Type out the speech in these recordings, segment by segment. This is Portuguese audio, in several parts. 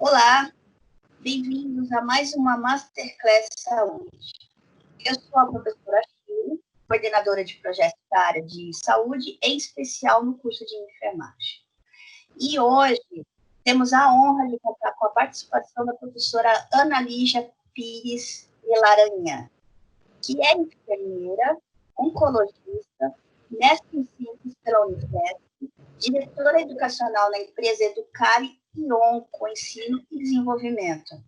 Olá, bem-vindos a mais uma Masterclass Saúde. Eu sou a professora Chile, coordenadora de projetos da área de saúde, em especial no curso de enfermagem. E hoje temos a honra de contar com a participação da professora Ana Lígia Pires de Laranha, que é enfermeira, oncologista, mestre em ciências pela Unifesp, diretora educacional na empresa Educare e Onco, Ensino e Desenvolvimento,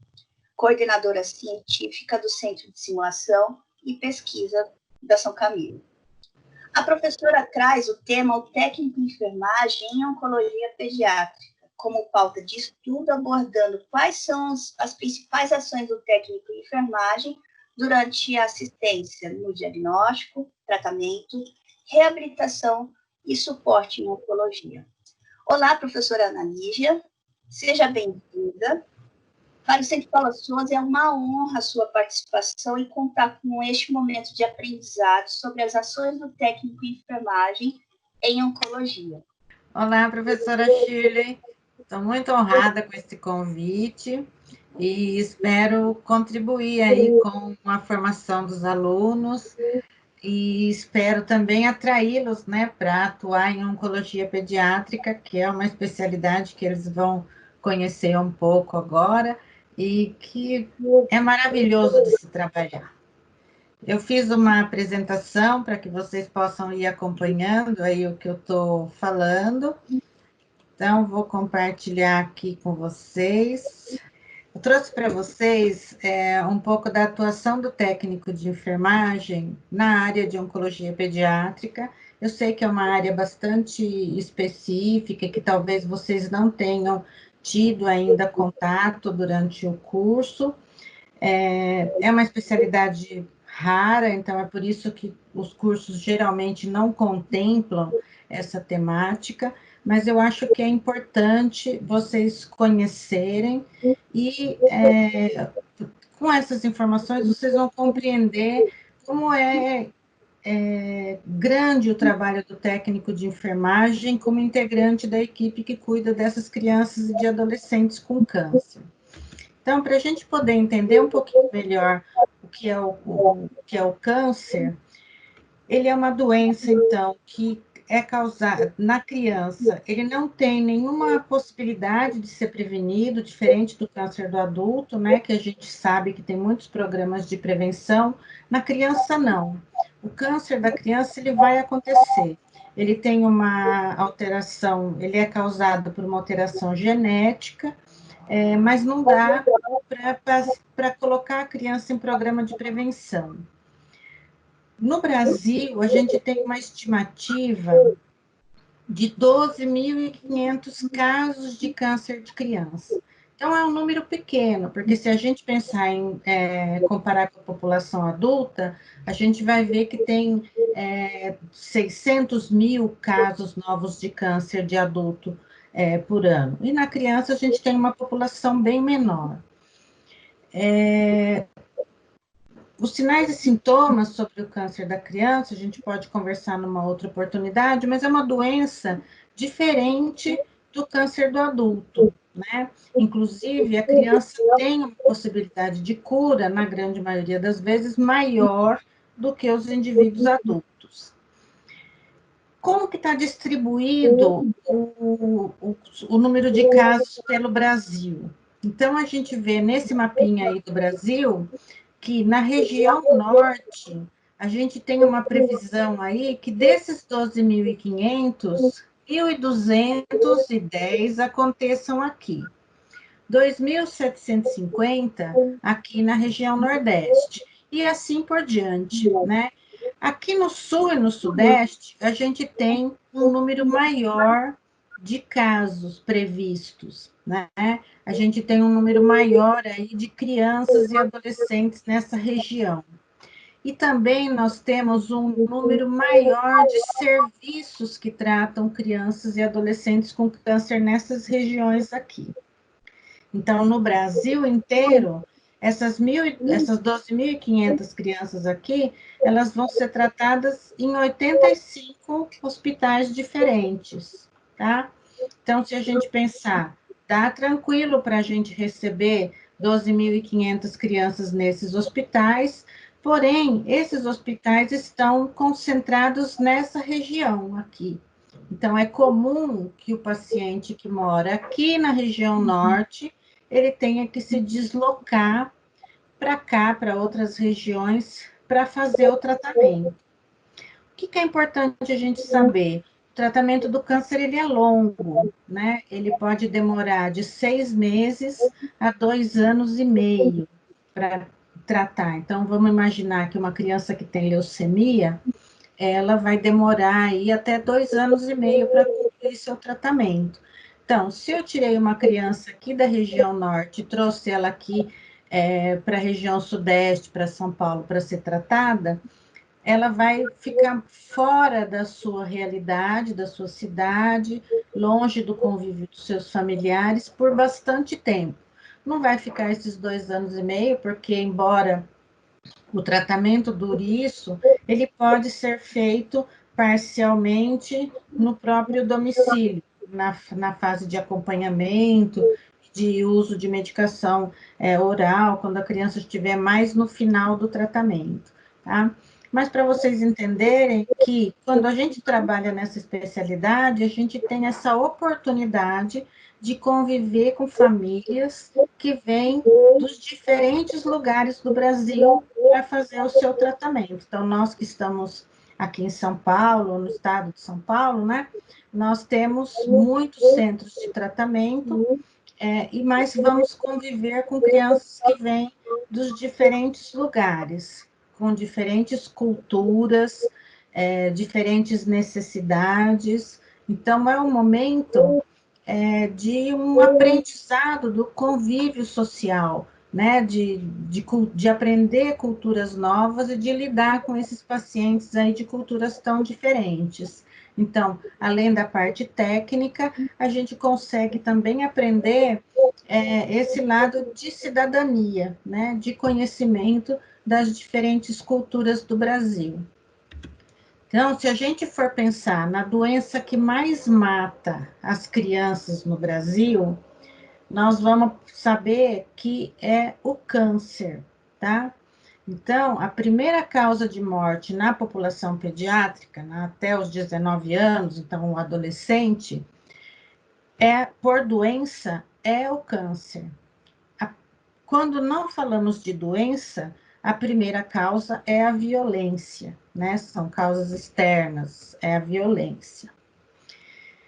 coordenadora científica do Centro de Simulação e Pesquisa da São Camilo. A professora traz o tema o técnico em enfermagem em oncologia pediátrica, como pauta de estudo, abordando quais são as principais ações do técnico em enfermagem durante a assistência no diagnóstico, tratamento, reabilitação e suporte em oncologia. Olá, professora Ana Lígia, seja bem-vinda. Para o Centro Paula Souza, é uma honra a sua participação e contar com este momento de aprendizado sobre as ações do técnico em enfermagem em oncologia. Olá, professora Shirley. Estou muito honrada com esse convite e espero contribuir aí com a formação dos alunos e espero também atraí-los, né, para atuar em oncologia pediátrica, que é uma especialidade que eles vão conhecer um pouco agora e que é maravilhoso de se trabalhar. Eu fiz uma apresentação para que vocês possam ir acompanhando aí o que eu estou falando. Então, vou compartilhar aqui com vocês. Eu trouxe para vocês um pouco da atuação do técnico de enfermagem na área de oncologia pediátrica. Eu sei que é uma área bastante específica, que talvez vocês não tenham tido ainda contato durante o curso. É uma especialidade rara, então é por isso que os cursos geralmente não contemplam essa temática, mas eu acho que é importante vocês conhecerem e com essas informações vocês vão compreender como é grande o trabalho do técnico de enfermagem como integrante da equipe que cuida dessas crianças e de adolescentes com câncer. Então, para a gente poder entender um pouquinho melhor o que é o câncer, ele é uma doença, então, que é causada na criança. Ele não tem nenhuma possibilidade de ser prevenido, diferente do câncer do adulto, né, que a gente sabe que tem muitos programas de prevenção. Na criança, não. O câncer da criança, ele vai acontecer. Ele tem uma alteração, ele é causado por uma alteração genética, mas não dá para colocar a criança em programa de prevenção. No Brasil, a gente tem uma estimativa de 12.500 casos de câncer de criança. Então, é um número pequeno, porque se a gente pensar em comparar com a população adulta, a gente vai ver que tem 600 mil casos novos de câncer de adulto por ano. E na criança, a gente tem uma população bem menor. Os sinais e sintomas sobre o câncer da criança, a gente pode conversar numa outra oportunidade, mas é uma doença diferente do câncer do adulto, né? Inclusive, a criança tem uma possibilidade de cura, na grande maioria das vezes, maior do que os indivíduos adultos. Como que está distribuído o número de casos pelo Brasil? Então, a gente vê nesse mapinha aí do Brasil que na região norte, a gente tem uma previsão aí que desses 12.500, 1.210 aconteçam aqui. 2.750 aqui na região nordeste, e assim por diante, né? Aqui no sul e no sudeste, a gente tem um número maior de casos previstos, né? A gente tem um número maior aí de crianças e adolescentes nessa região. E também nós temos um número maior de serviços que tratam crianças e adolescentes com câncer nessas regiões aqui. Então, no Brasil inteiro, essas 12.500 crianças aqui, elas vão ser tratadas em 85 hospitais diferentes, tá? Então, se a gente pensar Tá tranquilo para a gente receber 12.500 crianças nesses hospitais, porém, esses hospitais estão concentrados nessa região aqui. Então, é comum que o paciente que mora aqui na região norte, ele tenha que se deslocar para cá, para outras regiões, para fazer o tratamento. O que é importante a gente saber? O tratamento do câncer, ele é longo, né? Ele pode demorar de 6 meses a 2 anos e meio para tratar. Então, vamos imaginar que uma criança que tem leucemia, ela vai demorar aí até 2 anos e meio para concluir seu tratamento. Então, se eu tirei uma criança aqui da região norte e trouxe ela aqui para a região sudeste, para São Paulo, para ser tratada, ela vai ficar fora da sua realidade, da sua cidade, longe do convívio dos seus familiares por bastante tempo. Não vai ficar esses 2 anos e meio, porque, embora o tratamento dure isso, ele pode ser feito parcialmente no próprio domicílio, na fase de acompanhamento, de uso de medicação oral, quando a criança estiver mais no final do tratamento, tá? Mas para vocês entenderem que quando a gente trabalha nessa especialidade, a gente tem essa oportunidade de conviver com famílias que vêm dos diferentes lugares do Brasil para fazer o seu tratamento. Então, nós que estamos aqui em São Paulo, no estado de São Paulo, né? Nós temos muitos centros de tratamento, mas vamos conviver com crianças que vêm dos diferentes lugares, com diferentes culturas, diferentes necessidades. Então, é um momento de um aprendizado do convívio social, né? De aprender culturas novas e de lidar com esses pacientes aí de culturas tão diferentes. Então, além da parte técnica, a gente consegue também aprender esse lado de cidadania, né? De conhecimento das diferentes culturas do Brasil. Então, se a gente for pensar na doença que mais mata as crianças no Brasil, nós vamos saber que é o câncer, tá? Então, a primeira causa de morte na população pediátrica, até os 19 anos, então o adolescente, por doença, é o câncer. Quando não falamos de doença, a primeira causa é a violência, né? São causas externas, é a violência.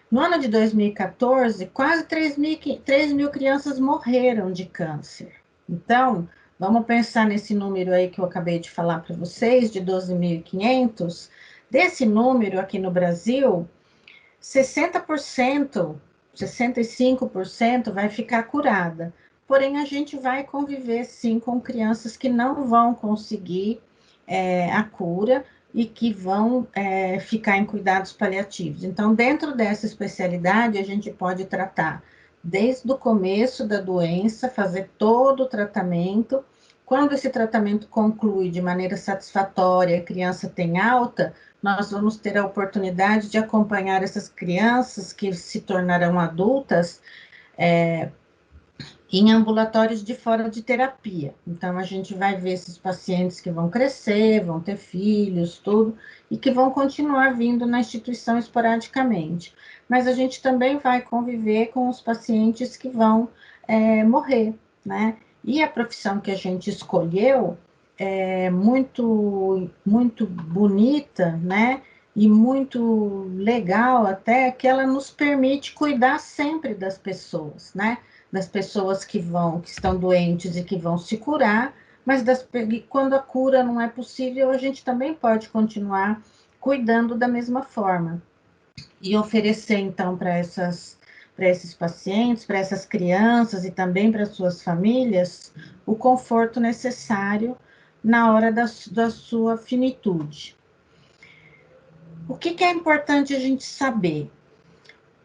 No ano de 2014, quase 3 mil crianças morreram de câncer. Então, vamos pensar nesse número aí que eu acabei de falar para vocês, de 12.500. Desse número aqui no Brasil, 60%, 65% vai ficar curada. Porém, a gente vai conviver, sim, com crianças que não vão conseguir a cura e que vão ficar em cuidados paliativos. Então, dentro dessa especialidade, a gente pode tratar desde o começo da doença, fazer todo o tratamento. Quando esse tratamento conclui de maneira satisfatória, a criança tem alta, nós vamos ter a oportunidade de acompanhar essas crianças que se tornarão adultas em ambulatórios de fora de terapia. Então, a gente vai ver esses pacientes que vão crescer, vão ter filhos, tudo, e que vão continuar vindo na instituição esporadicamente. Mas a gente também vai conviver com os pacientes que vão morrer, né? E a profissão que a gente escolheu é muito, muito bonita, né? E muito legal até, que ela nos permite cuidar sempre das pessoas, né? Das pessoas que estão doentes e que vão se curar, mas quando a cura não é possível, a gente também pode continuar cuidando da mesma forma. E oferecer, então, para esses pacientes, para essas crianças e também para suas famílias, o conforto necessário na hora da sua finitude. O que é importante a gente saber?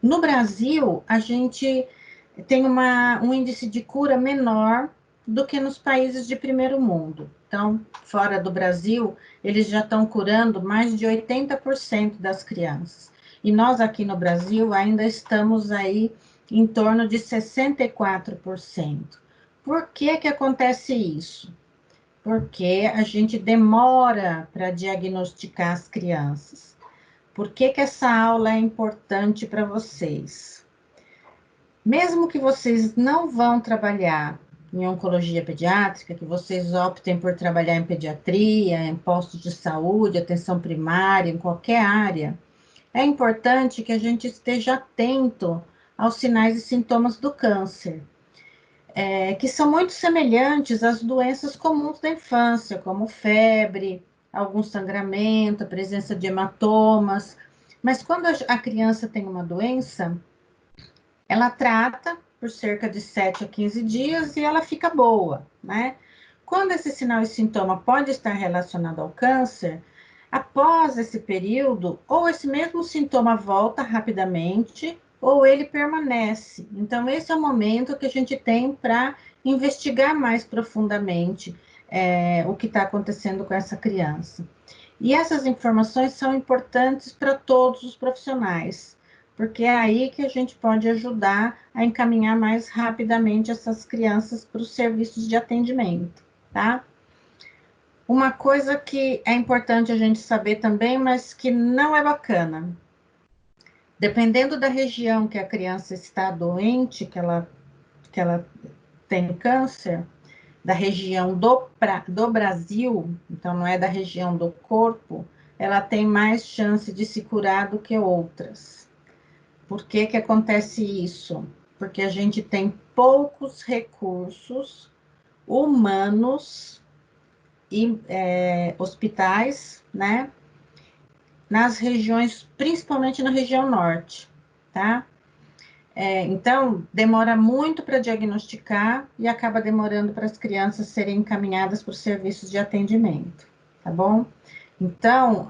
No Brasil, a gente tem um índice de cura menor do que nos países de primeiro mundo. Então, fora do Brasil, eles já estão curando mais de 80% das crianças. E nós aqui no Brasil ainda estamos aí em torno de 64%. Por que que acontece isso? Porque a gente demora para diagnosticar as crianças. Por que que essa aula é importante para vocês? Mesmo que vocês não vão trabalhar em oncologia pediátrica, que vocês optem por trabalhar em pediatria, em postos de saúde, atenção primária, em qualquer área, é importante que a gente esteja atento aos sinais e sintomas do câncer, que são muito semelhantes às doenças comuns da infância, como febre, algum sangramento, a presença de hematomas. Mas quando a criança tem uma doença, ela trata por cerca de 7 a 15 dias e ela fica boa, né? Quando esse sinal e sintoma pode estar relacionado ao câncer, após esse período, ou esse mesmo sintoma volta rapidamente, ou ele permanece. Então, esse é o momento que a gente tem para investigar mais profundamente o que está acontecendo com essa criança. E essas informações são importantes para todos os profissionais, porque é aí que a gente pode ajudar a encaminhar mais rapidamente essas crianças para os serviços de atendimento, tá? Uma coisa que é importante a gente saber também, mas que não é bacana. Dependendo da região que a criança está doente, que ela tem câncer, da região do Brasil, então não é da região do corpo, ela tem mais chance de se curar do que outras. Por que que acontece isso? Porque a gente tem poucos recursos humanos e hospitais, né? Nas regiões, principalmente na região norte, tá? Então, demora muito para diagnosticar e acaba demorando para as crianças serem encaminhadas para os serviços de atendimento, tá bom? Então,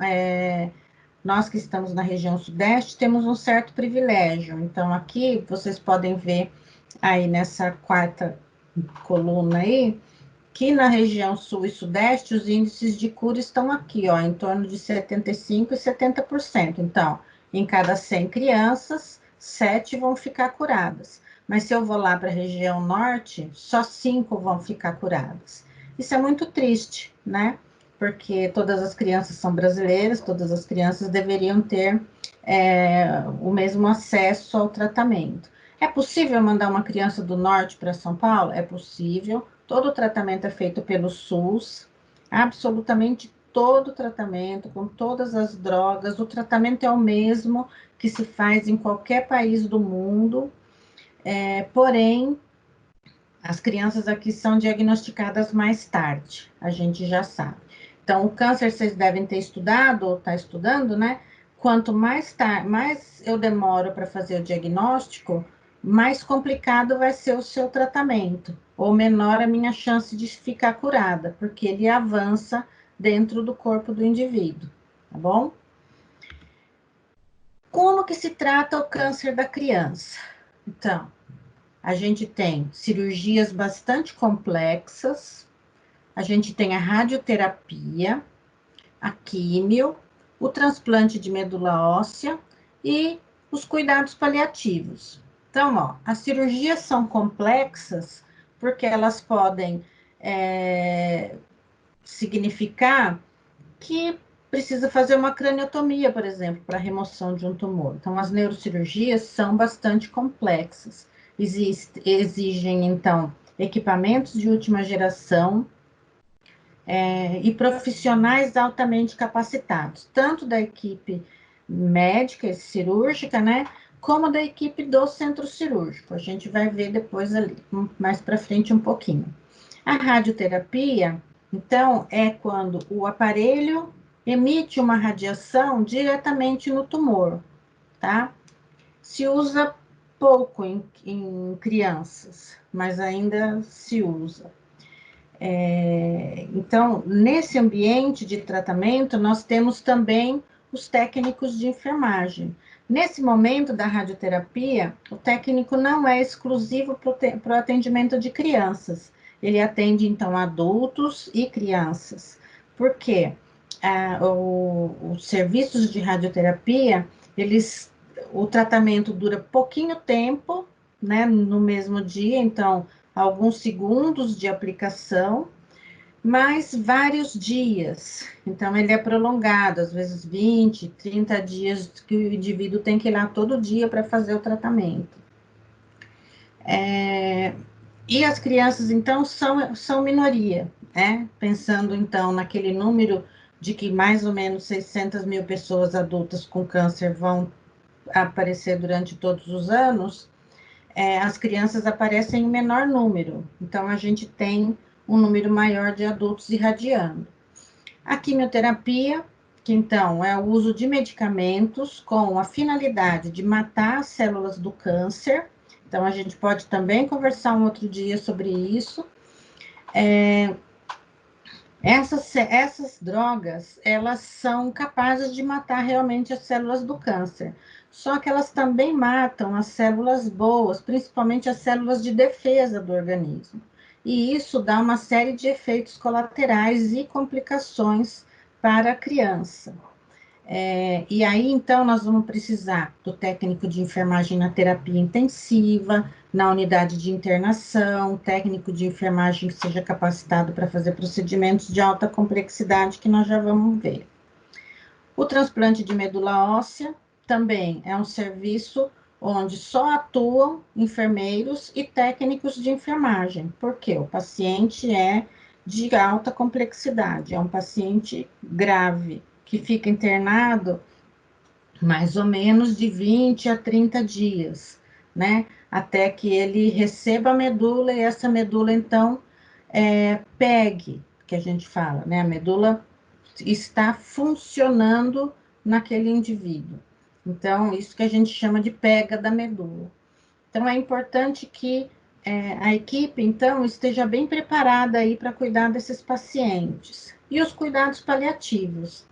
nós que estamos na região sudeste temos um certo privilégio. Então, aqui vocês podem ver aí nessa quarta coluna aí, que na região sul e sudeste os índices de cura estão aqui, ó, em torno de 75% e 70%. Então, em cada 100 crianças, 7 vão ficar curadas. Mas se eu vou lá para a região norte, só 5 vão ficar curadas. Isso é muito triste, né? Porque todas as crianças são brasileiras, todas as crianças deveriam ter o mesmo acesso ao tratamento. É possível mandar uma criança do norte para São Paulo? É possível. Todo o tratamento é feito pelo SUS, absolutamente todo o tratamento, com todas as drogas, o tratamento é o mesmo que se faz em qualquer país do mundo, porém, as crianças aqui são diagnosticadas mais tarde, a gente já sabe. Então, o câncer vocês devem ter estudado, ou está estudando, né? Quanto mais eu demoro para fazer o diagnóstico, mais complicado vai ser o seu tratamento, ou menor a minha chance de ficar curada, porque ele avança dentro do corpo do indivíduo, tá bom? Como que se trata o câncer da criança? Então, a gente tem cirurgias bastante complexas, a gente tem a radioterapia, a químio, o transplante de medula óssea e os cuidados paliativos. Então, ó, as cirurgias são complexas porque elas podem significar que precisa fazer uma craniotomia, por exemplo, para remoção de um tumor. Então, as neurocirurgias são bastante complexas. Exigem, então, equipamentos de última geração e profissionais altamente capacitados, tanto da equipe médica e cirúrgica, né, como da equipe do centro cirúrgico. A gente vai ver depois ali, mais para frente um pouquinho. A radioterapia, então, é quando o aparelho emite uma radiação diretamente no tumor, tá? Se usa pouco em crianças, mas ainda se usa. Então, nesse ambiente de tratamento, nós temos também os técnicos de enfermagem. Nesse momento da radioterapia, o técnico não é exclusivo para o atendimento de crianças. Ele atende, então, adultos e crianças. Por quê? Os serviços de radioterapia, o tratamento dura pouquinho tempo né, no mesmo dia, então, alguns segundos de aplicação, mas vários dias. Então, ele é prolongado, às vezes 20, 30 dias que o indivíduo tem que ir lá todo dia para fazer o tratamento. E as crianças, então, são minoria, né? Pensando, então, naquele número de que mais ou menos 600 mil pessoas adultas com câncer vão aparecer durante todos os anos, as crianças aparecem em menor número. Então, a gente tem um número maior de adultos irradiando. A quimioterapia, que então é o uso de medicamentos com a finalidade de matar as células do câncer. Então, a gente pode também conversar um outro dia sobre isso. Essas drogas, elas são capazes de matar realmente as células do câncer. Só que elas também matam as células boas, principalmente as células de defesa do organismo. E isso dá uma série de efeitos colaterais e complicações para a criança. E aí, então, nós vamos precisar do técnico de enfermagem na terapia intensiva, na unidade de internação, técnico de enfermagem que seja capacitado para fazer procedimentos de alta complexidade, que nós já vamos ver. O transplante de medula óssea também é um serviço onde só atuam enfermeiros e técnicos de enfermagem, porque o paciente é de alta complexidade, é um paciente grave, que fica internado mais ou menos de 20 a 30 dias, né? Até que ele receba a medula e essa medula, então, pegue, que a gente fala, né? A medula está funcionando naquele indivíduo. Então, isso que a gente chama de pega da medula. Então, é importante que a equipe, então, esteja bem preparada aí para cuidar desses pacientes. E os cuidados paliativos.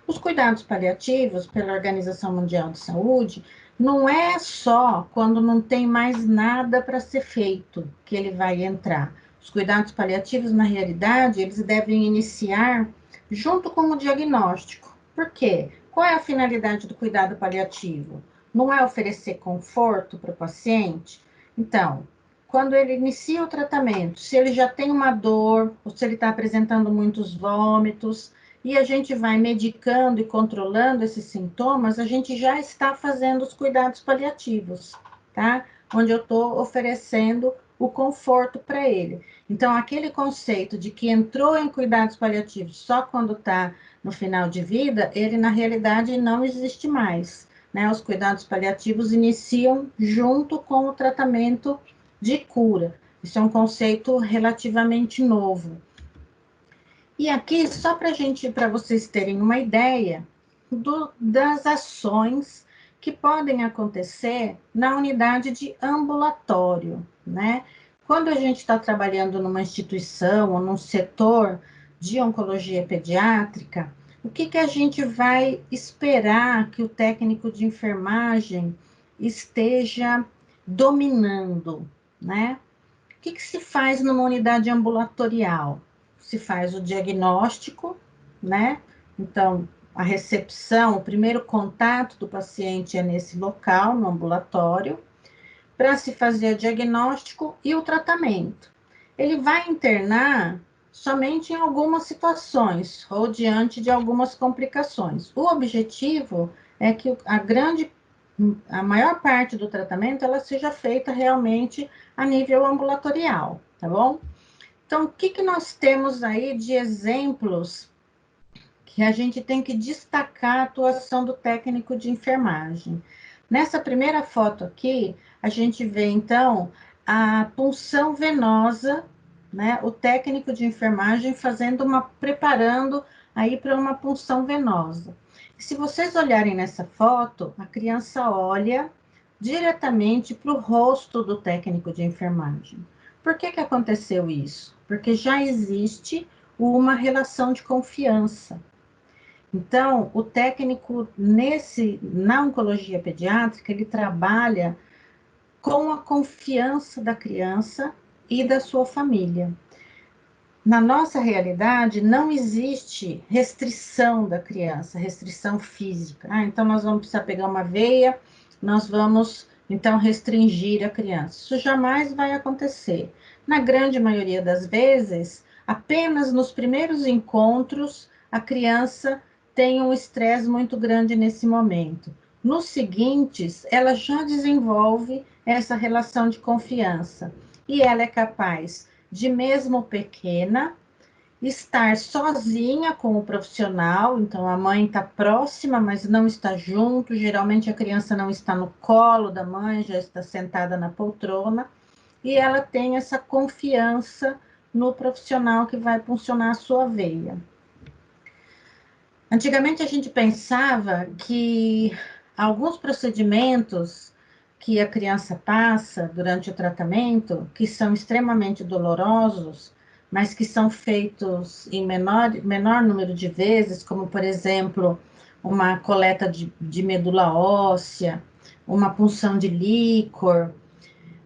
Os cuidados paliativos, pela Organização Mundial de Saúde, não é só quando não tem mais nada para ser feito que ele vai entrar. Os cuidados paliativos, na realidade, eles devem iniciar junto com o diagnóstico. Por quê? Qual é a finalidade do cuidado paliativo? Não é oferecer conforto para o paciente? Então, quando ele inicia o tratamento, se ele já tem uma dor, ou se ele está apresentando muitos vômitos, e a gente vai medicando e controlando esses sintomas, a gente já está fazendo os cuidados paliativos, tá? Onde eu estou oferecendo o conforto para ele. Então, aquele conceito de que entrou em cuidados paliativos só quando está no final de vida, ele na realidade não existe mais, né? Os cuidados paliativos iniciam junto com o tratamento de cura. Isso é um conceito relativamente novo. E aqui, só para vocês terem uma ideia das ações que podem acontecer na unidade de ambulatório, né? Quando a gente está trabalhando numa instituição ou num setor de oncologia pediátrica, o que a gente vai esperar que o técnico de enfermagem esteja dominando, né? O que se faz numa unidade ambulatorial? Se faz o diagnóstico, né? Então, a recepção, o primeiro contato do paciente é nesse local, no ambulatório, para se fazer o diagnóstico e o tratamento. Ele vai internar somente em algumas situações ou diante de algumas complicações. O objetivo é que a maior parte do tratamento ela seja feita realmente a nível ambulatorial, tá bom? Então, o que nós temos aí de exemplos que a gente tem que destacar a atuação do técnico de enfermagem? Nessa primeira foto aqui, a gente vê, então, a punção venosa, né? O técnico de enfermagem preparando aí para uma punção venosa. E se vocês olharem nessa foto, a criança olha diretamente para o rosto do técnico de enfermagem. Por que aconteceu isso? Porque já existe uma relação de confiança. Então, o técnico na oncologia pediátrica, ele trabalha com a confiança da criança e da sua família. Na nossa realidade, não existe restrição da criança, restrição física. Então, nós vamos precisar pegar uma veia, nós vamos então restringir a criança. Isso jamais vai acontecer. Na grande maioria das vezes, apenas nos primeiros encontros, a criança tem um estresse muito grande nesse momento. Nos seguintes, ela já desenvolve essa relação de confiança e ela é capaz de, mesmo pequena, estar sozinha com o profissional, então a mãe está próxima, mas não está junto. Geralmente a criança não está no colo da mãe, já está sentada na poltrona, e ela tem essa confiança no profissional que vai funcionar a sua veia. Antigamente a gente pensava que alguns procedimentos que a criança passa durante o tratamento, que são extremamente dolorosos, mas que são feitos em menor número de vezes, como, por exemplo, uma coleta de medula óssea, uma punção de líquor.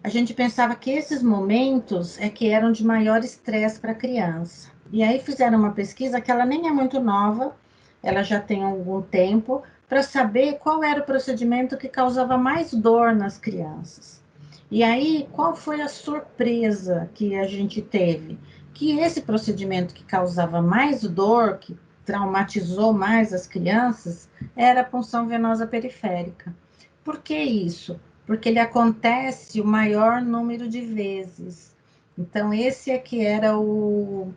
A gente pensava que esses momentos é que eram de maior estresse para a criança. E aí fizeram uma pesquisa que ela nem é muito nova, ela já tem algum tempo, para saber qual era o procedimento que causava mais dor nas crianças. E aí, qual foi a surpresa que a gente teve? Que esse procedimento que causava mais dor, que traumatizou mais as crianças, era a punção venosa periférica. Por que isso? Porque ele acontece o maior número de vezes. Então, esse é que era o,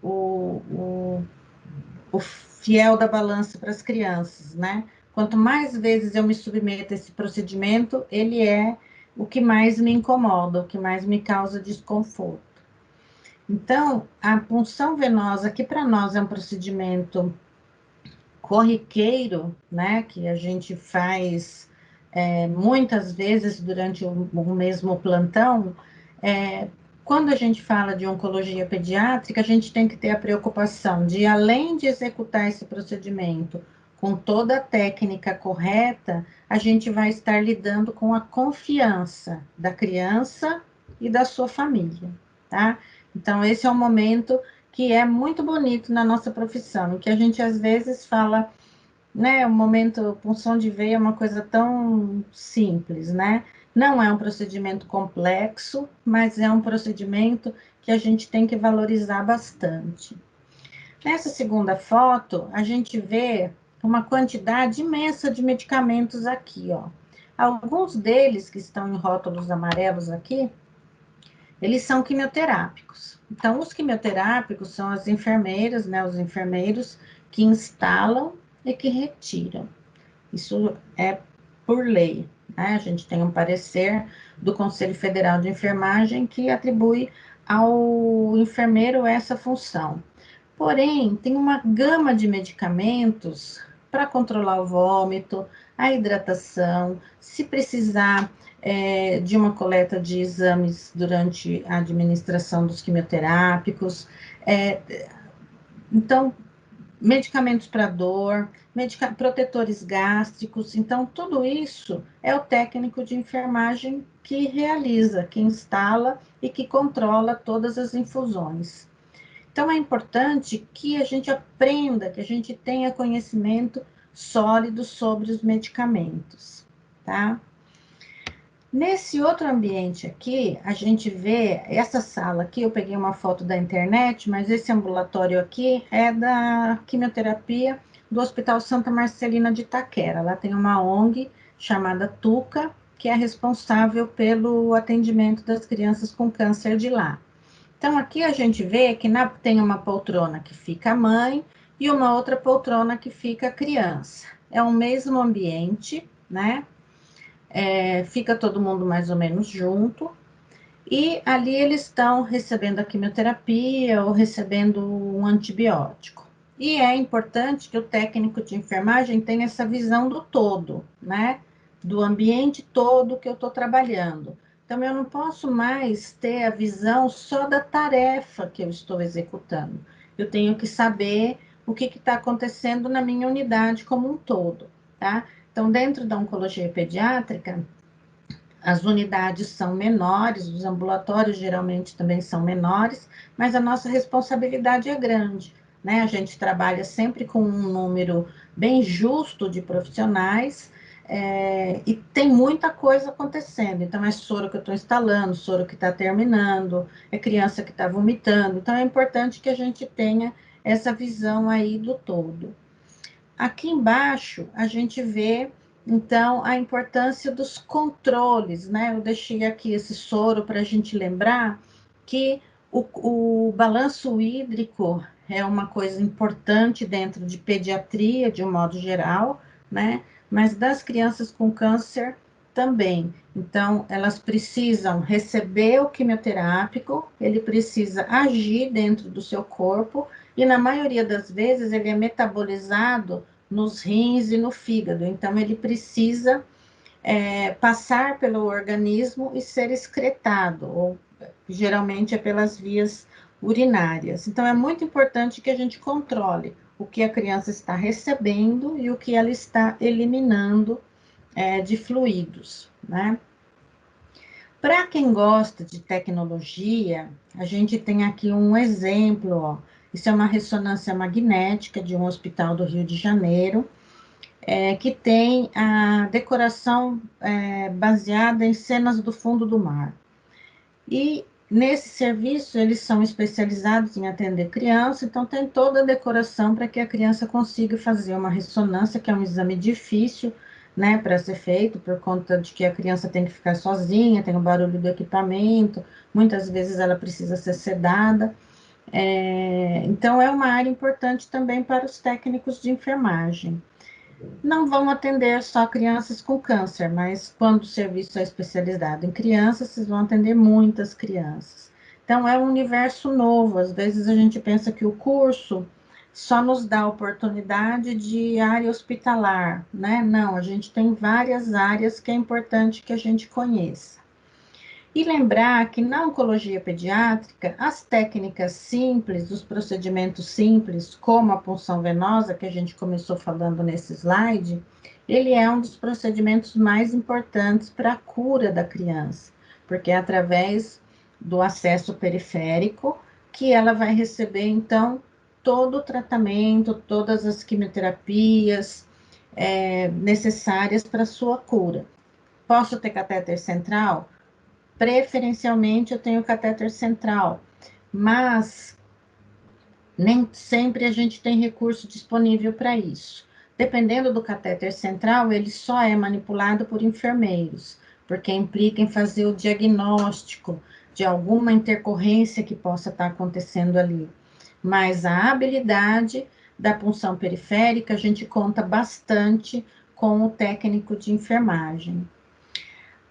o, o fiel da balança para as crianças, né? Quanto mais vezes eu me submeto a esse procedimento, ele é o que mais me incomoda, o que mais me causa desconforto. Então, a punção venosa, que para nós é um procedimento corriqueiro, né, que a gente faz muitas vezes durante o mesmo plantão, quando a gente fala de oncologia pediátrica, a gente tem que ter a preocupação de, além de executar esse procedimento com toda a técnica correta, a gente vai estar lidando com a confiança da criança e da sua família, tá? Então, esse é um momento que é muito bonito na nossa profissão, que a gente às vezes fala, né, o momento punção de veia é uma coisa tão simples, né? Não é um procedimento complexo, mas é um procedimento que a gente tem que valorizar bastante. Nessa segunda foto, a gente vê uma quantidade imensa de medicamentos aqui, ó. Alguns deles que estão em rótulos amarelos aqui, eles são quimioterápicos. Então, os quimioterápicos são as enfermeiras, né, os enfermeiros que instalam e que retiram. Isso é por lei, né? A gente tem um parecer do Conselho Federal de Enfermagem que atribui ao enfermeiro essa função. Porém, tem uma gama de medicamentos para controlar o vômito, a hidratação, se precisar de uma coleta de exames durante a administração dos quimioterápicos. Então, medicamentos para dor, protetores gástricos. Então, tudo isso é o técnico de enfermagem que realiza, que instala e que controla todas as infusões. Então, é importante que a gente aprenda, que a gente tenha conhecimento sólido sobre os medicamentos, tá? Nesse outro ambiente aqui, a gente vê essa sala aqui, eu peguei uma foto da internet, mas esse ambulatório aqui é da quimioterapia do Hospital Santa Marcelina de Itaquera. Lá tem uma ONG chamada Tuca, que é responsável pelo atendimento das crianças com câncer de lá. Então, aqui a gente vê que tem uma poltrona que fica a mãe e uma outra poltrona que fica a criança. É o mesmo ambiente, né? Fica todo mundo mais ou menos junto, e ali eles estão recebendo a quimioterapia ou recebendo um antibiótico. E é importante que o técnico de enfermagem tenha essa visão do todo, né? Do ambiente todo que eu estou trabalhando. Então, eu não posso mais ter a visão só da tarefa que eu estou executando. Eu tenho que saber o que está acontecendo na minha unidade como um todo, tá? Então, dentro da oncologia pediátrica, as unidades são menores, os ambulatórios geralmente também são menores, mas a nossa responsabilidade é grande, né? A gente trabalha sempre com um número bem justo de profissionais, e tem muita coisa acontecendo. Então, é soro que eu estou instalando, soro que está terminando, é criança que está vomitando. Então, é importante que a gente tenha essa visão aí do todo. Aqui embaixo, a gente vê, então, a importância dos controles, né? Eu deixei aqui esse soro para a gente lembrar que o balanço hídrico é uma coisa importante dentro de pediatria, de um modo geral, né? Mas das crianças com câncer também. Então, elas precisam receber o quimioterápico, ele precisa agir dentro do seu corpo, e na maioria das vezes ele é metabolizado nos rins e no fígado. Então, ele precisa passar pelo organismo e ser excretado, ou geralmente é pelas vias urinárias. Então, é muito importante que a gente controle o que a criança está recebendo e o que ela está eliminando de fluidos, né? Para quem gosta de tecnologia, a gente tem aqui um exemplo, ó. Isso é uma ressonância magnética de um hospital do Rio de Janeiro, que tem a decoração baseada em cenas do fundo do mar. E nesse serviço, eles são especializados em atender criança, então tem toda a decoração para que a criança consiga fazer uma ressonância, que é um exame difícil, né, para ser feito, por conta de que a criança tem que ficar sozinha, tem o barulho do equipamento, muitas vezes ela precisa ser sedada. Então, é uma área importante também para os técnicos de enfermagem. Não vão atender só crianças com câncer, mas quando o serviço é especializado em crianças, vocês vão atender muitas crianças. Então, é um universo novo. Às vezes a gente pensa que o curso só nos dá a oportunidade de área hospitalar, né? Não, a gente tem várias áreas que é importante que a gente conheça. E lembrar que na oncologia pediátrica, as técnicas simples, os procedimentos simples, como a punção venosa, que a gente começou falando nesse slide, ele é um dos procedimentos mais importantes para a cura da criança, porque é através do acesso periférico que ela vai receber, então, todo o tratamento, todas as quimioterapias necessárias para a sua cura. Posso ter catéter central? Preferencialmente eu tenho catéter central, mas nem sempre a gente tem recurso disponível para isso. Dependendo do catéter central, ele só é manipulado por enfermeiros, porque implica em fazer o diagnóstico de alguma intercorrência que possa estar acontecendo ali. Mas a habilidade da punção periférica, a gente conta bastante com o técnico de enfermagem.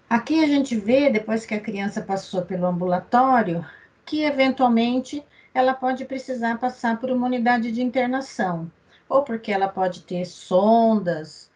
Aqui a gente vê, depois que a criança passou pelo ambulatório, que eventualmente ela pode precisar passar por uma unidade de internação, ou porque ela pode ter sondas,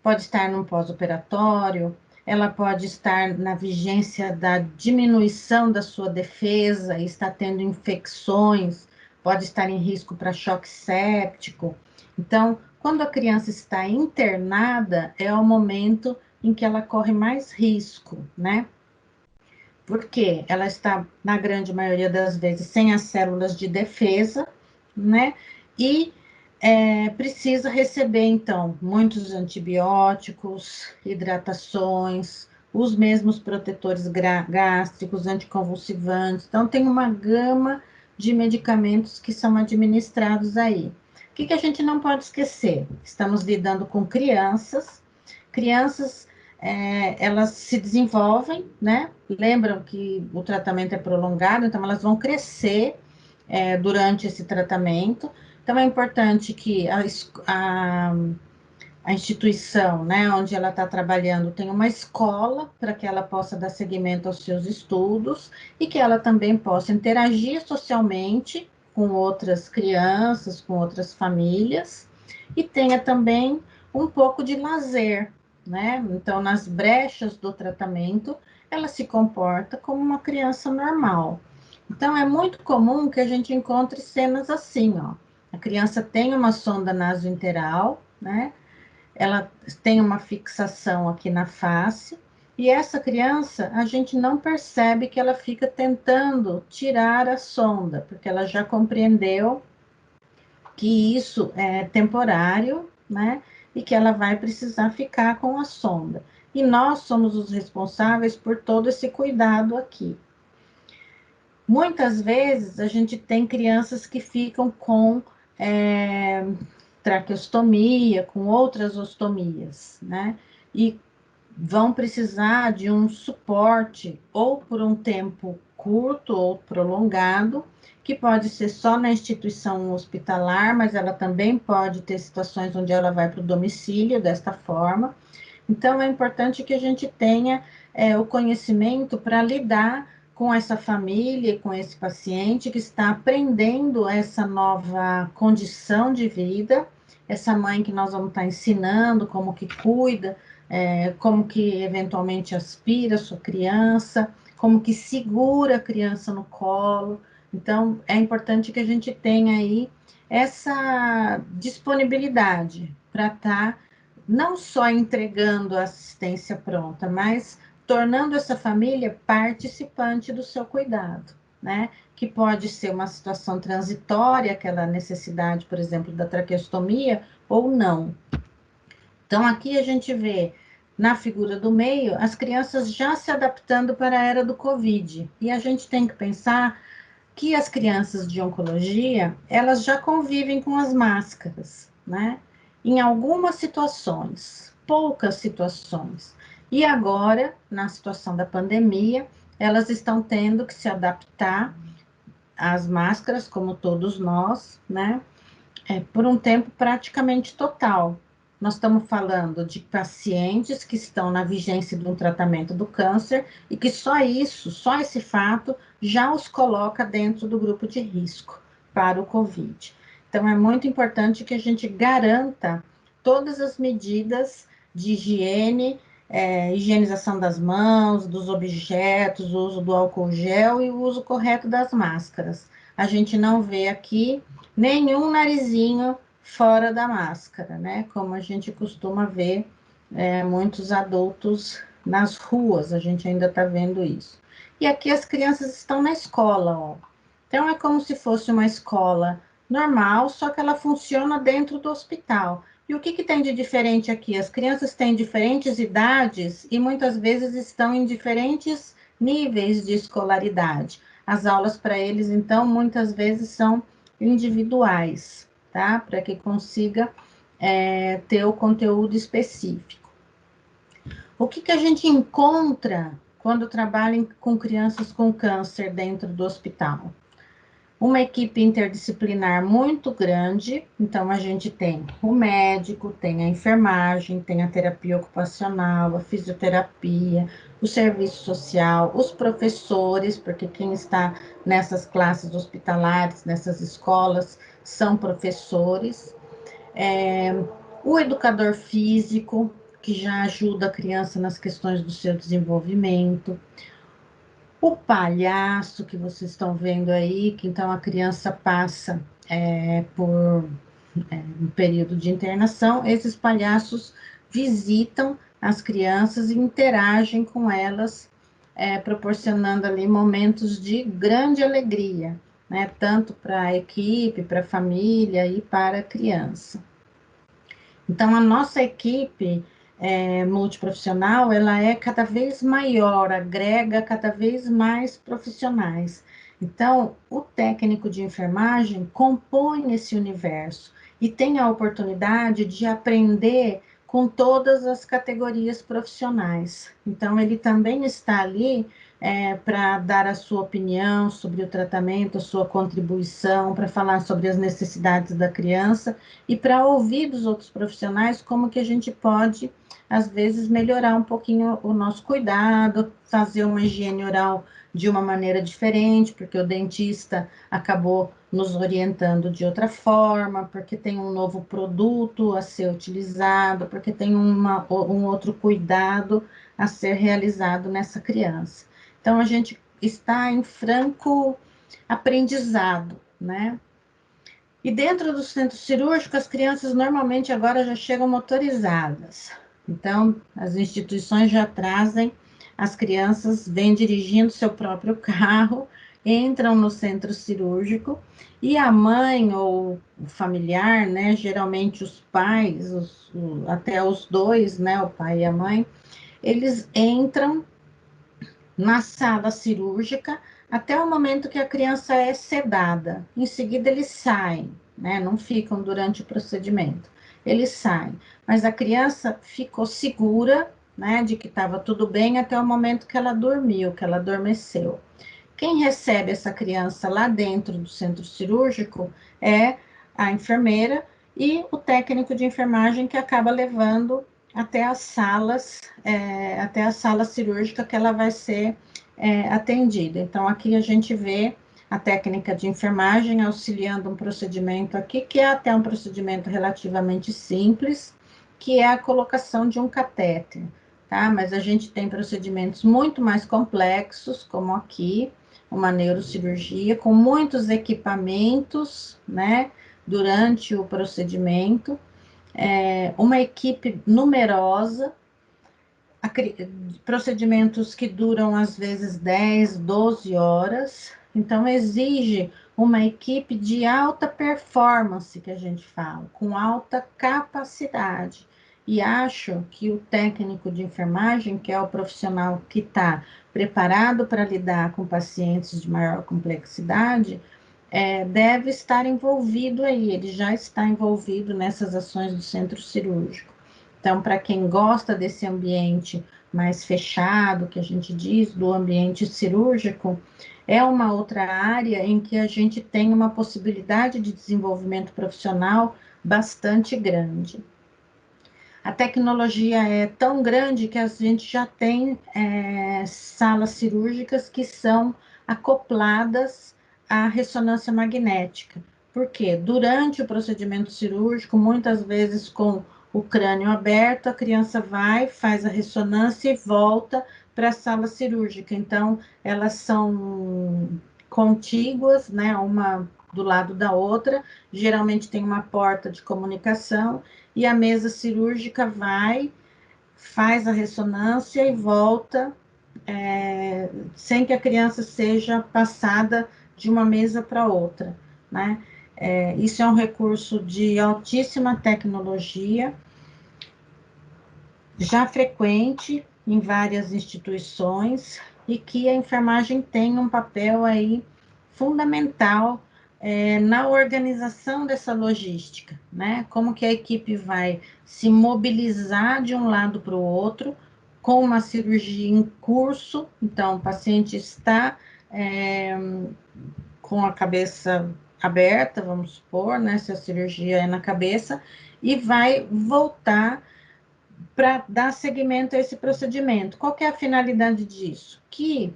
pode estar num pós-operatório, ela pode estar na vigência da diminuição da sua defesa, está tendo infecções, pode estar em risco para choque séptico. Então, quando a criança está internada, é o momento em que ela corre mais risco, né? Porque ela está, na grande maioria das vezes, sem as células de defesa, né? E precisa receber, então, muitos antibióticos, hidratações, os mesmos protetores gástricos, anticonvulsivantes. Então, tem uma gama de medicamentos que são administrados aí. O que a gente não pode esquecer? Estamos lidando com crianças, elas se desenvolvem, né? Lembram que o tratamento é prolongado, então elas vão crescer durante esse tratamento. Então é importante que a instituição, né, onde ela está trabalhando, tenha uma escola para que ela possa dar seguimento aos seus estudos e que ela também possa interagir socialmente com outras crianças, com outras famílias, e tenha também um pouco de lazer, né? Então, nas brechas do tratamento, ela se comporta como uma criança normal. Então, é muito comum que a gente encontre cenas assim, ó. A criança tem uma sonda nasointeral, né? Ela tem uma fixação aqui na face, e essa criança, a gente não percebe que ela fica tentando tirar a sonda, porque ela já compreendeu que isso é temporário, né? e que ela vai precisar ficar com a sonda. E nós somos os responsáveis por todo esse cuidado aqui. Muitas vezes a gente tem crianças que ficam com traqueostomia, com outras ostomias, né? E vão precisar de um suporte, ou por um tempo curto ou prolongado, que pode ser só na instituição hospitalar, mas ela também pode ter situações onde ela vai para o domicílio desta forma. Então, é importante que a gente tenha o conhecimento para lidar com essa família, com esse paciente que está aprendendo essa nova condição de vida, essa mãe que nós vamos estar ensinando como que cuida, como que eventualmente aspira a sua criança, como que segura a criança no colo. Então, é importante que a gente tenha aí essa disponibilidade para estar não só entregando a assistência pronta, mas tornando essa família participante do seu cuidado, né? Que pode ser uma situação transitória, aquela necessidade, por exemplo, da traqueostomia, ou não. Então, aqui a gente vê, na figura do meio, as crianças já se adaptando para a era do Covid. E a gente tem que pensar que as crianças de oncologia, elas já convivem com as máscaras, né? Em algumas situações, poucas situações. E agora, na situação da pandemia, elas estão tendo que se adaptar às máscaras, como todos nós, né? Por um tempo praticamente total. Nós estamos falando de pacientes que estão na vigência de um tratamento do câncer e que só isso, só esse fato, já os coloca dentro do grupo de risco para o Covid. Então, é muito importante que a gente garanta todas as medidas de higiene, higienização das mãos, dos objetos, o uso do álcool gel e o uso correto das máscaras. A gente não vê aqui nenhum narizinho fora da máscara, né? Como a gente costuma ver muitos adultos nas ruas, a gente ainda está vendo isso. E aqui as crianças estão na escola, ó. Então é como se fosse uma escola normal, só que ela funciona dentro do hospital. E o que tem de diferente aqui? As crianças têm diferentes idades e muitas vezes estão em diferentes níveis de escolaridade. As aulas para eles, então, muitas vezes são individuais, tá? Para que consiga ter o conteúdo específico. O que a gente encontra quando trabalha com crianças com câncer dentro do hospital? Uma equipe interdisciplinar muito grande, então a gente tem o médico, tem a enfermagem, tem a terapia ocupacional, a fisioterapia, o serviço social, os professores, porque quem está nessas classes hospitalares, nessas escolas, são professores, o educador físico, que já ajuda a criança nas questões do seu desenvolvimento, o palhaço que vocês estão vendo aí, que então a criança passa por um período de internação, esses palhaços visitam as crianças e interagem com elas, proporcionando ali momentos de grande alegria, né? Tanto para a equipe, para a família e para a criança. Então, a nossa equipe multiprofissional, ela é cada vez maior, agrega cada vez mais profissionais. Então, o técnico de enfermagem compõe esse universo e tem a oportunidade de aprender com todas as categorias profissionais. Então, ele também está ali para dar a sua opinião sobre o tratamento, a sua contribuição, para falar sobre as necessidades da criança e para ouvir dos outros profissionais como que a gente pode, às vezes, melhorar um pouquinho o nosso cuidado, fazer uma higiene oral de uma maneira diferente, porque o dentista acabou nos orientando de outra forma, porque tem um novo produto a ser utilizado, porque tem um outro cuidado a ser realizado nessa criança. Então, a gente está em franco aprendizado, né? E dentro do centro cirúrgico, as crianças normalmente agora já chegam motorizadas. Então, as instituições já trazem as crianças, vêm dirigindo seu próprio carro, entram no centro cirúrgico e a mãe ou o familiar, né, geralmente os pais, até os dois, né, o pai e a mãe, eles entram na sala cirúrgica até o momento que a criança é sedada. Em seguida, eles saem, né? Não ficam durante o procedimento. Eles saem. Mas a criança ficou segura, né, de que estava tudo bem até o momento que ela dormiu, que ela adormeceu. Quem recebe essa criança lá dentro do centro cirúrgico é a enfermeira e o técnico de enfermagem que acaba levando até as salas, até a sala cirúrgica que ela vai ser atendida. Então, aqui a gente vê a técnica de enfermagem auxiliando um procedimento aqui, que é até um procedimento relativamente simples, que é a colocação de um catéter, tá? Mas a gente tem procedimentos muito mais complexos, como aqui, uma neurocirurgia, com muitos equipamentos, né, durante o procedimento, uma equipe numerosa, procedimentos que duram às vezes 10, 12 horas, então exige uma equipe de alta performance, que a gente fala, com alta capacidade. E acho que o técnico de enfermagem, que é o profissional que está preparado para lidar com pacientes de maior complexidade, deve estar envolvido aí, ele já está envolvido nessas ações do centro cirúrgico. Então, para quem gosta desse ambiente mais fechado, que a gente diz, do ambiente cirúrgico, é uma outra área em que a gente tem uma possibilidade de desenvolvimento profissional bastante grande. A tecnologia é tão grande que a gente já tem salas cirúrgicas que são acopladas à ressonância magnética. Por quê? Durante o procedimento cirúrgico, muitas vezes com o crânio aberto, a criança vai, faz a ressonância e volta para a sala cirúrgica. Então, elas são contíguas, né, uma do lado da outra, geralmente tem uma porta de comunicação, e a mesa cirúrgica vai, faz a ressonância e volta, sem que a criança seja passada de uma mesa para outra, né? Isso é um recurso de altíssima tecnologia, já frequente em várias instituições, e que a enfermagem tem um papel aí fundamental na organização dessa logística, né? Como que a equipe vai se mobilizar de um lado para o outro, com uma cirurgia em curso, então o paciente está com a cabeça aberta, vamos supor, né? Se a cirurgia é na cabeça, e vai voltar para dar seguimento a esse procedimento. Qual que é a finalidade disso? Que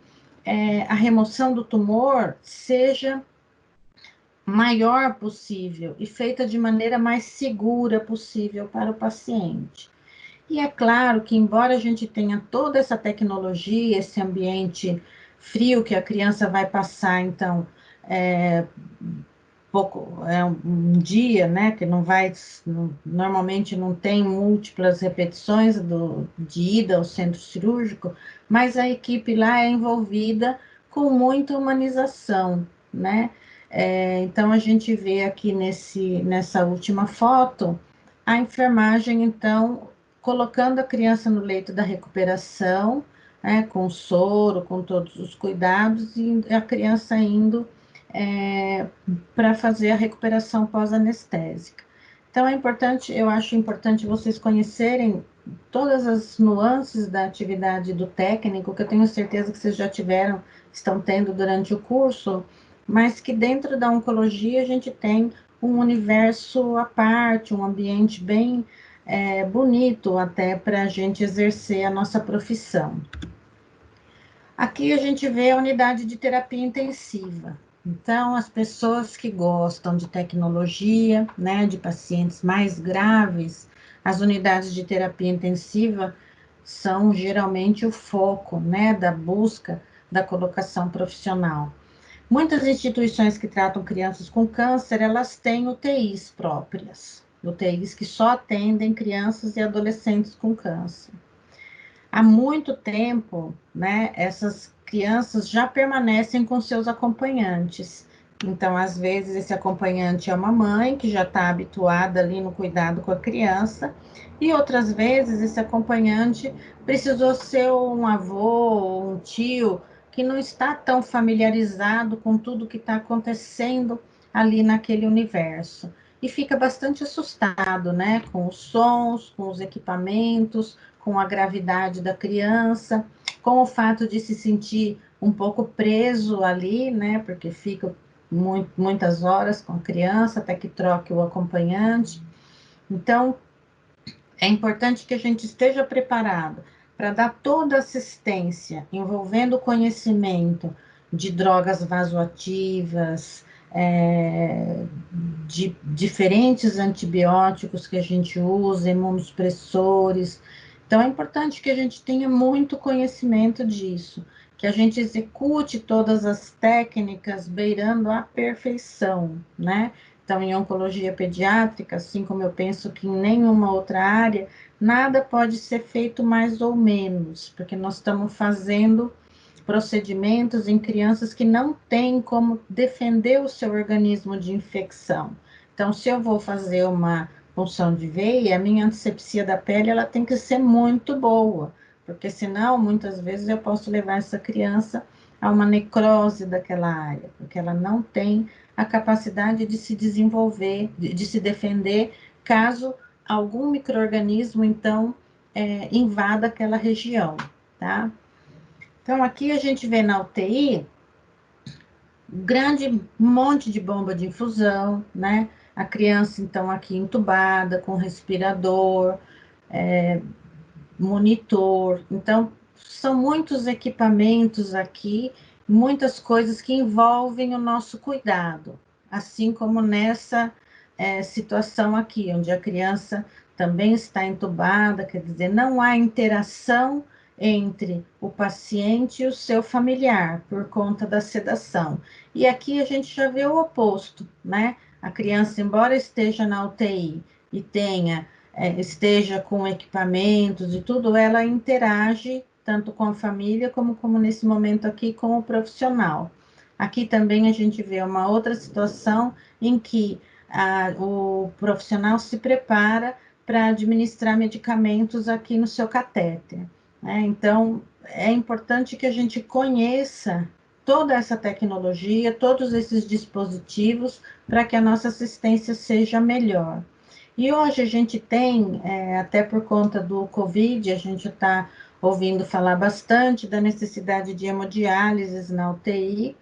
a remoção do tumor seja maior possível e feita de maneira mais segura possível para o paciente. E é claro que, embora a gente tenha toda essa tecnologia, esse ambiente frio que a criança vai passar, então, um dia, né, que não vai, normalmente não tem múltiplas repetições de ida ao centro cirúrgico, mas a equipe lá é envolvida com muita humanização, né? Então, a gente vê aqui nessa última foto, a enfermagem, então, colocando a criança no leito da recuperação, né, com soro, com todos os cuidados, e a criança indo para fazer a recuperação pós-anestésica. Então, eu acho importante vocês conhecerem todas as nuances da atividade do técnico, que eu tenho certeza que vocês já estão tendo durante o curso, mas que dentro da oncologia a gente tem um universo à parte, um ambiente bem bonito até para a gente exercer a nossa profissão. Aqui a gente vê a unidade de terapia intensiva. Então, as pessoas que gostam de tecnologia, né, de pacientes mais graves, as unidades de terapia intensiva são geralmente o foco, né, da busca da colocação profissional. Muitas instituições que tratam crianças com câncer, elas têm UTIs próprias, UTIs que só atendem crianças e adolescentes com câncer. Há muito tempo, né, essas crianças já permanecem com seus acompanhantes. Então, às vezes, esse acompanhante é uma mãe que já está habituada ali no cuidado com a criança, e outras vezes esse acompanhante precisou ser um avô ou um tio que não está tão familiarizado com tudo que está acontecendo ali naquele universo. E fica bastante assustado, né? Com os sons, com os equipamentos, com a gravidade da criança, com o fato de se sentir um pouco preso ali, né? Porque fica muitas horas com a criança até que troque o acompanhante. Então, é importante que a gente esteja preparado para dar toda assistência envolvendo o conhecimento de drogas vasoativas, de diferentes antibióticos que a gente usa, imunossupressores. Então, é importante que a gente tenha muito conhecimento disso, que a gente execute todas as técnicas beirando a perfeição, né? Então, em oncologia pediátrica, assim como eu penso que em nenhuma outra área, nada pode ser feito mais ou menos, porque nós estamos fazendo procedimentos em crianças que não têm como defender o seu organismo de infecção. Então, se eu vou fazer uma punção de veia, a minha antisepsia da pele ela tem que ser muito boa, porque senão, muitas vezes, eu posso levar essa criança a uma necrose daquela área, porque ela não tem a capacidade de se desenvolver, de se defender, caso algum micro-organismo, então, invada aquela região, tá? Então, aqui a gente vê na UTI, um grande monte de bomba de infusão, né? A criança, então, aqui entubada, com respirador, monitor. Então, são muitos equipamentos aqui, muitas coisas que envolvem o nosso cuidado, assim como nessa situação aqui, onde a criança também está entubada, quer dizer, não há interação entre o paciente e o seu familiar, por conta da sedação. E aqui a gente já vê o oposto, né? A criança, embora esteja na UTI e tenha esteja com equipamentos e tudo, ela interage tanto com a família como nesse momento aqui com o profissional. Aqui também a gente vê uma outra situação em que o profissional se prepara para administrar medicamentos aqui no seu catéter, né? Então, é importante que a gente conheça toda essa tecnologia, todos esses dispositivos, para que a nossa assistência seja melhor. E hoje a gente tem, até por conta do Covid, a gente está ouvindo falar bastante da necessidade de hemodiálise na UTI.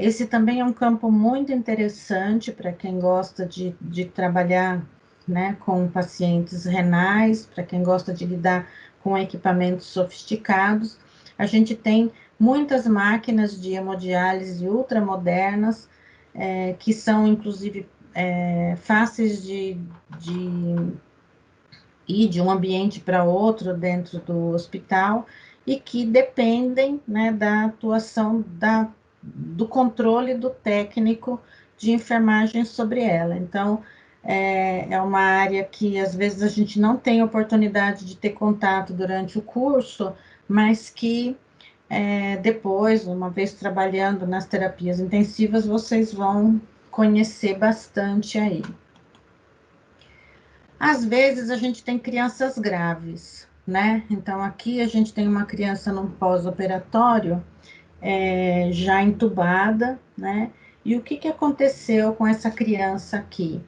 Esse também é um campo muito interessante para quem gosta de trabalhar, né, com pacientes renais, para quem gosta de lidar com equipamentos sofisticados. A gente tem muitas máquinas de hemodiálise ultramodernas, que são, inclusive, fáceis de ir de um ambiente para outro dentro do hospital e que dependem, né, da atuação do controle do técnico de enfermagem sobre ela. Então, é uma área que às vezes a gente não tem oportunidade de ter contato durante o curso, mas que depois, uma vez trabalhando nas terapias intensivas, vocês vão conhecer bastante aí. Às vezes a gente tem crianças graves, né? Então aqui a gente tem uma criança num pós-operatório, já entubada, né? E o que aconteceu com essa criança aqui?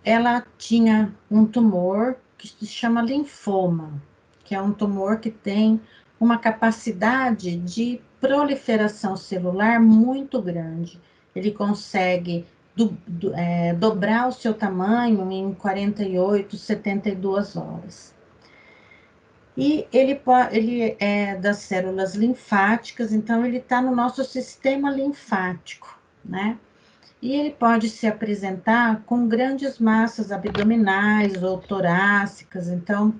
Ela tinha um tumor que se chama linfoma, que é um tumor que tem uma capacidade de proliferação celular muito grande. Ele consegue dobrar o seu tamanho em 48, 72 horas. E ele é das células linfáticas, então ele está no nosso sistema linfático, né? E ele pode se apresentar com grandes massas abdominais ou torácicas, então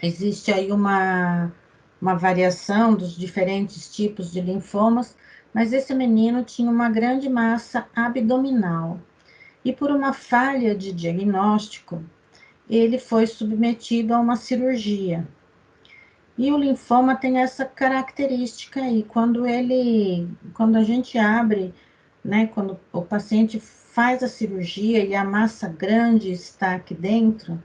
existe aí uma variação dos diferentes tipos de linfomas, mas esse menino tinha uma grande massa abdominal. E por uma falha de diagnóstico, ele foi submetido a uma cirurgia. E o linfoma tem essa característica aí, quando a gente abre, né, quando o paciente faz a cirurgia e a massa grande está aqui dentro,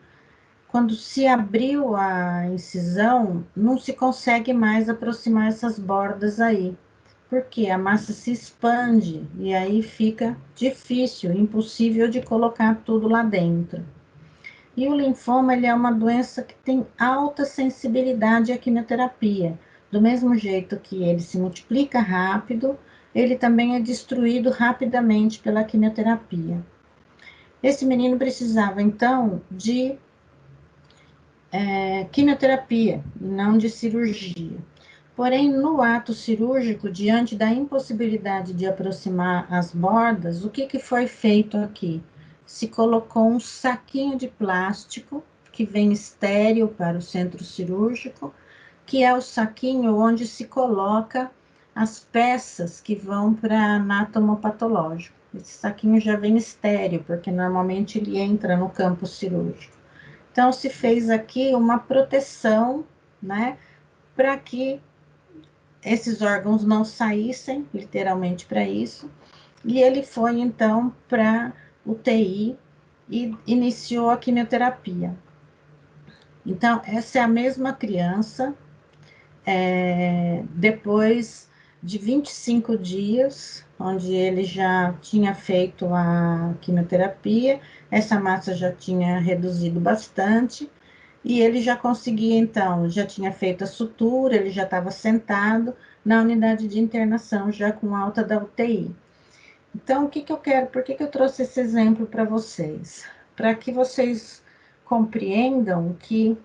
quando se abriu a incisão, não se consegue mais aproximar essas bordas aí, porque a massa se expande e aí fica difícil, impossível de colocar tudo lá dentro. E o linfoma, ele é uma doença que tem alta sensibilidade à quimioterapia. Do mesmo jeito que ele se multiplica rápido, ele também é destruído rapidamente pela quimioterapia. Esse menino precisava, então, de quimioterapia, não de cirurgia. Porém, no ato cirúrgico, diante da impossibilidade de aproximar as bordas, o que foi feito aqui? Se colocou um saquinho de plástico, que vem estéril para o centro cirúrgico, que é o saquinho onde se coloca as peças que vão para anatomopatológico. Esse saquinho já vem estéril, porque normalmente ele entra no campo cirúrgico. Então, se fez aqui uma proteção, né, para que esses órgãos não saíssem, literalmente para isso, e ele foi então para UTI e iniciou a quimioterapia. Então, essa é a mesma criança, depois de 25 dias, onde ele já tinha feito a quimioterapia, essa massa já tinha reduzido bastante, e ele já conseguia, então, já tinha feito a sutura, ele já estava sentado na unidade de internação, já com alta da UTI. Então, o que eu quero, por que eu trouxe esse exemplo para vocês? Para que vocês compreendam que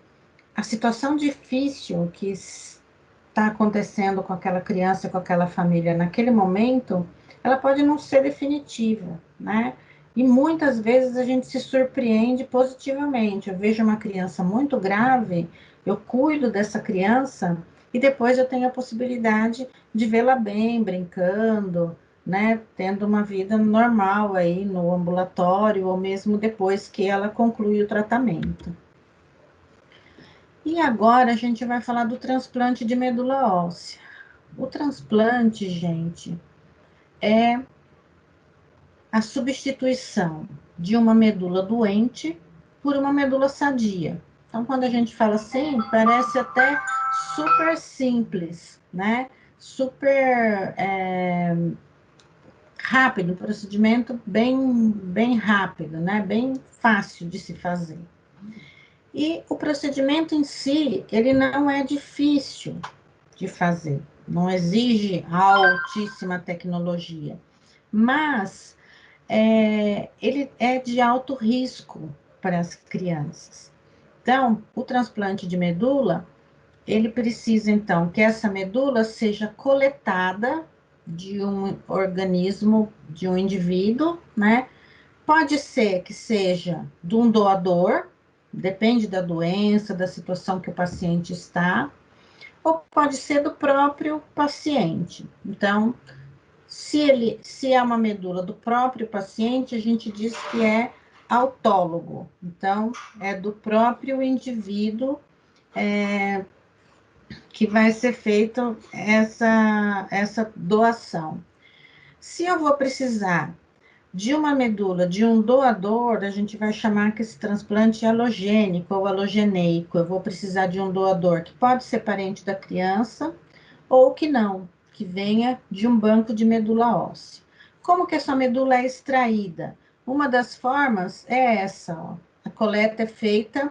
a situação difícil que está acontecendo com aquela criança, com aquela família naquele momento, ela pode não ser definitiva, né? E muitas vezes a gente se surpreende positivamente. Eu vejo uma criança muito grave, eu cuido dessa criança e depois eu tenho a possibilidade de vê-la bem, brincando, né? Tendo uma vida normal aí no ambulatório ou mesmo depois que ela conclui o tratamento. E agora a gente vai falar do transplante de medula óssea. O transplante, gente, é a substituição de uma medula doente por uma medula sadia. Então, quando a gente fala assim, parece até super simples, né? Super rápido, um procedimento bem rápido, né? Bem fácil de se fazer. E o procedimento em si, ele não é difícil de fazer, não exige altíssima tecnologia, mas ele é de alto risco para as crianças. Então, o transplante de medula, ele precisa, então, que essa medula seja coletada de um organismo, de um indivíduo, né? Pode ser que seja de um doador, depende da doença, da situação que o paciente está, ou pode ser do próprio paciente. Então, se é uma medula do próprio paciente, a gente diz que é autólogo. Então, é do próprio indivíduo que vai ser feita essa doação. Se eu vou precisar de uma medula de um doador, a gente vai chamar que esse transplante é halogênico ou halogeneico. Eu vou precisar de um doador que pode ser parente da criança ou que não, que venha de um banco de medula óssea. Como que essa medula é extraída? Uma das formas é essa, ó. A coleta é feita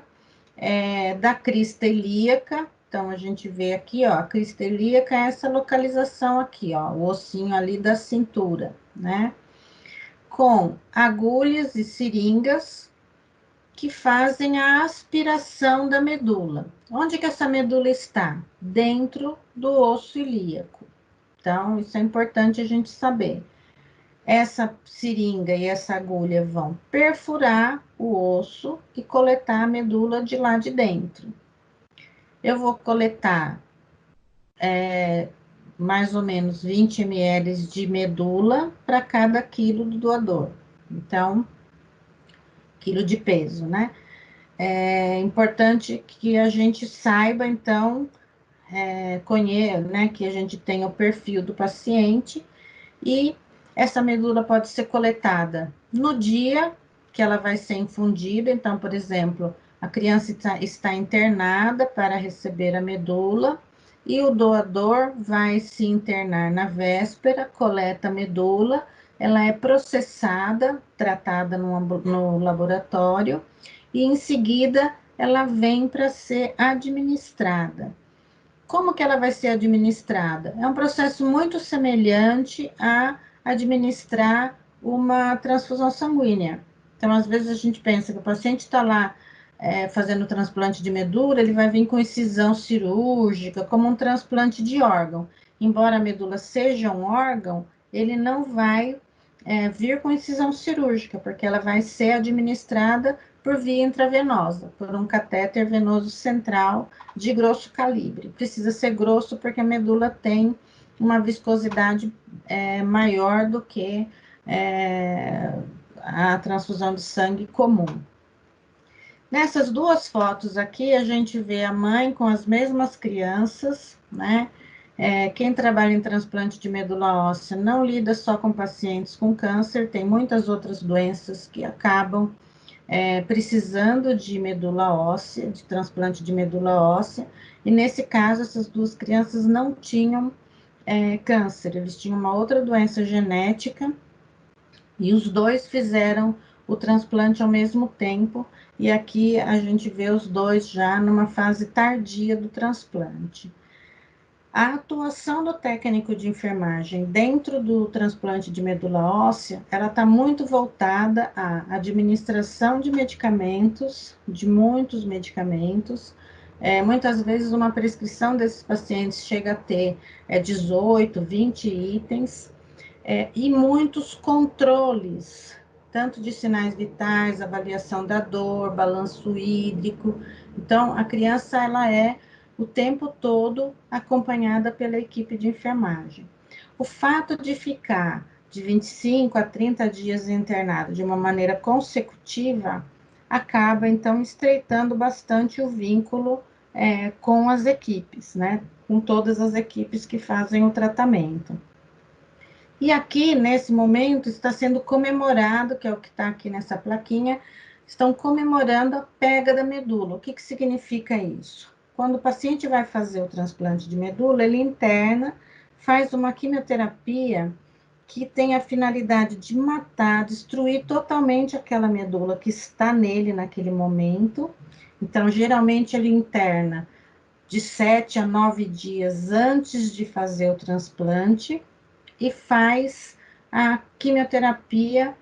da crista ilíaca. Então, a gente vê aqui, ó, a crista ilíaca é essa localização aqui, ó, o ossinho ali da cintura, né? Com agulhas e seringas que fazem a aspiração da medula. Onde que essa medula está? Dentro do osso ilíaco. Então, isso é importante a gente saber. Essa seringa e essa agulha vão perfurar o osso e coletar a medula de lá de dentro. Eu vou coletar mais ou menos 20 ml de medula para cada quilo do doador. Então, quilo de peso, né? É importante que a gente saiba, então, né, que a gente tenha o perfil do paciente, e essa medula pode ser coletada no dia que ela vai ser infundida. Então, por exemplo, a criança está internada para receber a medula, e o doador vai se internar na véspera, coleta a medula, ela é processada, tratada no laboratório, e em seguida ela vem para ser administrada. Como que ela vai ser administrada? É um processo muito semelhante a administrar uma transfusão sanguínea. Então, às vezes a gente pensa que o paciente está lá fazendo transplante de medula, ele vai vir com incisão cirúrgica, como um transplante de órgão. Embora a medula seja um órgão, ele não vai vir com incisão cirúrgica, porque ela vai ser administrada por via intravenosa, por um catéter venoso central de grosso calibre. Precisa ser grosso porque a medula tem uma viscosidade maior do que a transfusão de sangue comum. Nessas duas fotos aqui, a gente vê a mãe com as mesmas crianças, né? Quem trabalha em transplante de medula óssea não lida só com pacientes com câncer, tem muitas outras doenças que acabam precisando de medula óssea, de transplante de medula óssea, e nesse caso, essas duas crianças não tinham câncer, eles tinham uma outra doença genética, e os dois fizeram o transplante ao mesmo tempo, e aqui a gente vê os dois já numa fase tardia do transplante. A atuação do técnico de enfermagem dentro do transplante de medula óssea, ela está muito voltada à administração de medicamentos, de muitos medicamentos. Muitas vezes uma prescrição desses pacientes chega a ter 18, 20 itens, e muitos controles, tanto de sinais vitais, avaliação da dor, balanço hídrico. Então, a criança, ela é o tempo todo acompanhada pela equipe de enfermagem. O fato de ficar de 25 a 30 dias internado de uma maneira consecutiva acaba, então, estreitando bastante o vínculo com as equipes, né? Com todas as equipes que fazem o tratamento. E aqui, nesse momento, está sendo comemorado, que é o que está aqui nessa plaquinha, estão comemorando a pega da medula. O que significa isso? Quando o paciente vai fazer o transplante de medula, ele interna, faz uma quimioterapia que tem a finalidade de matar, destruir totalmente aquela medula que está nele naquele momento. Então, geralmente, ele interna de 7 a 9 dias antes de fazer o transplante, e faz a quimioterapia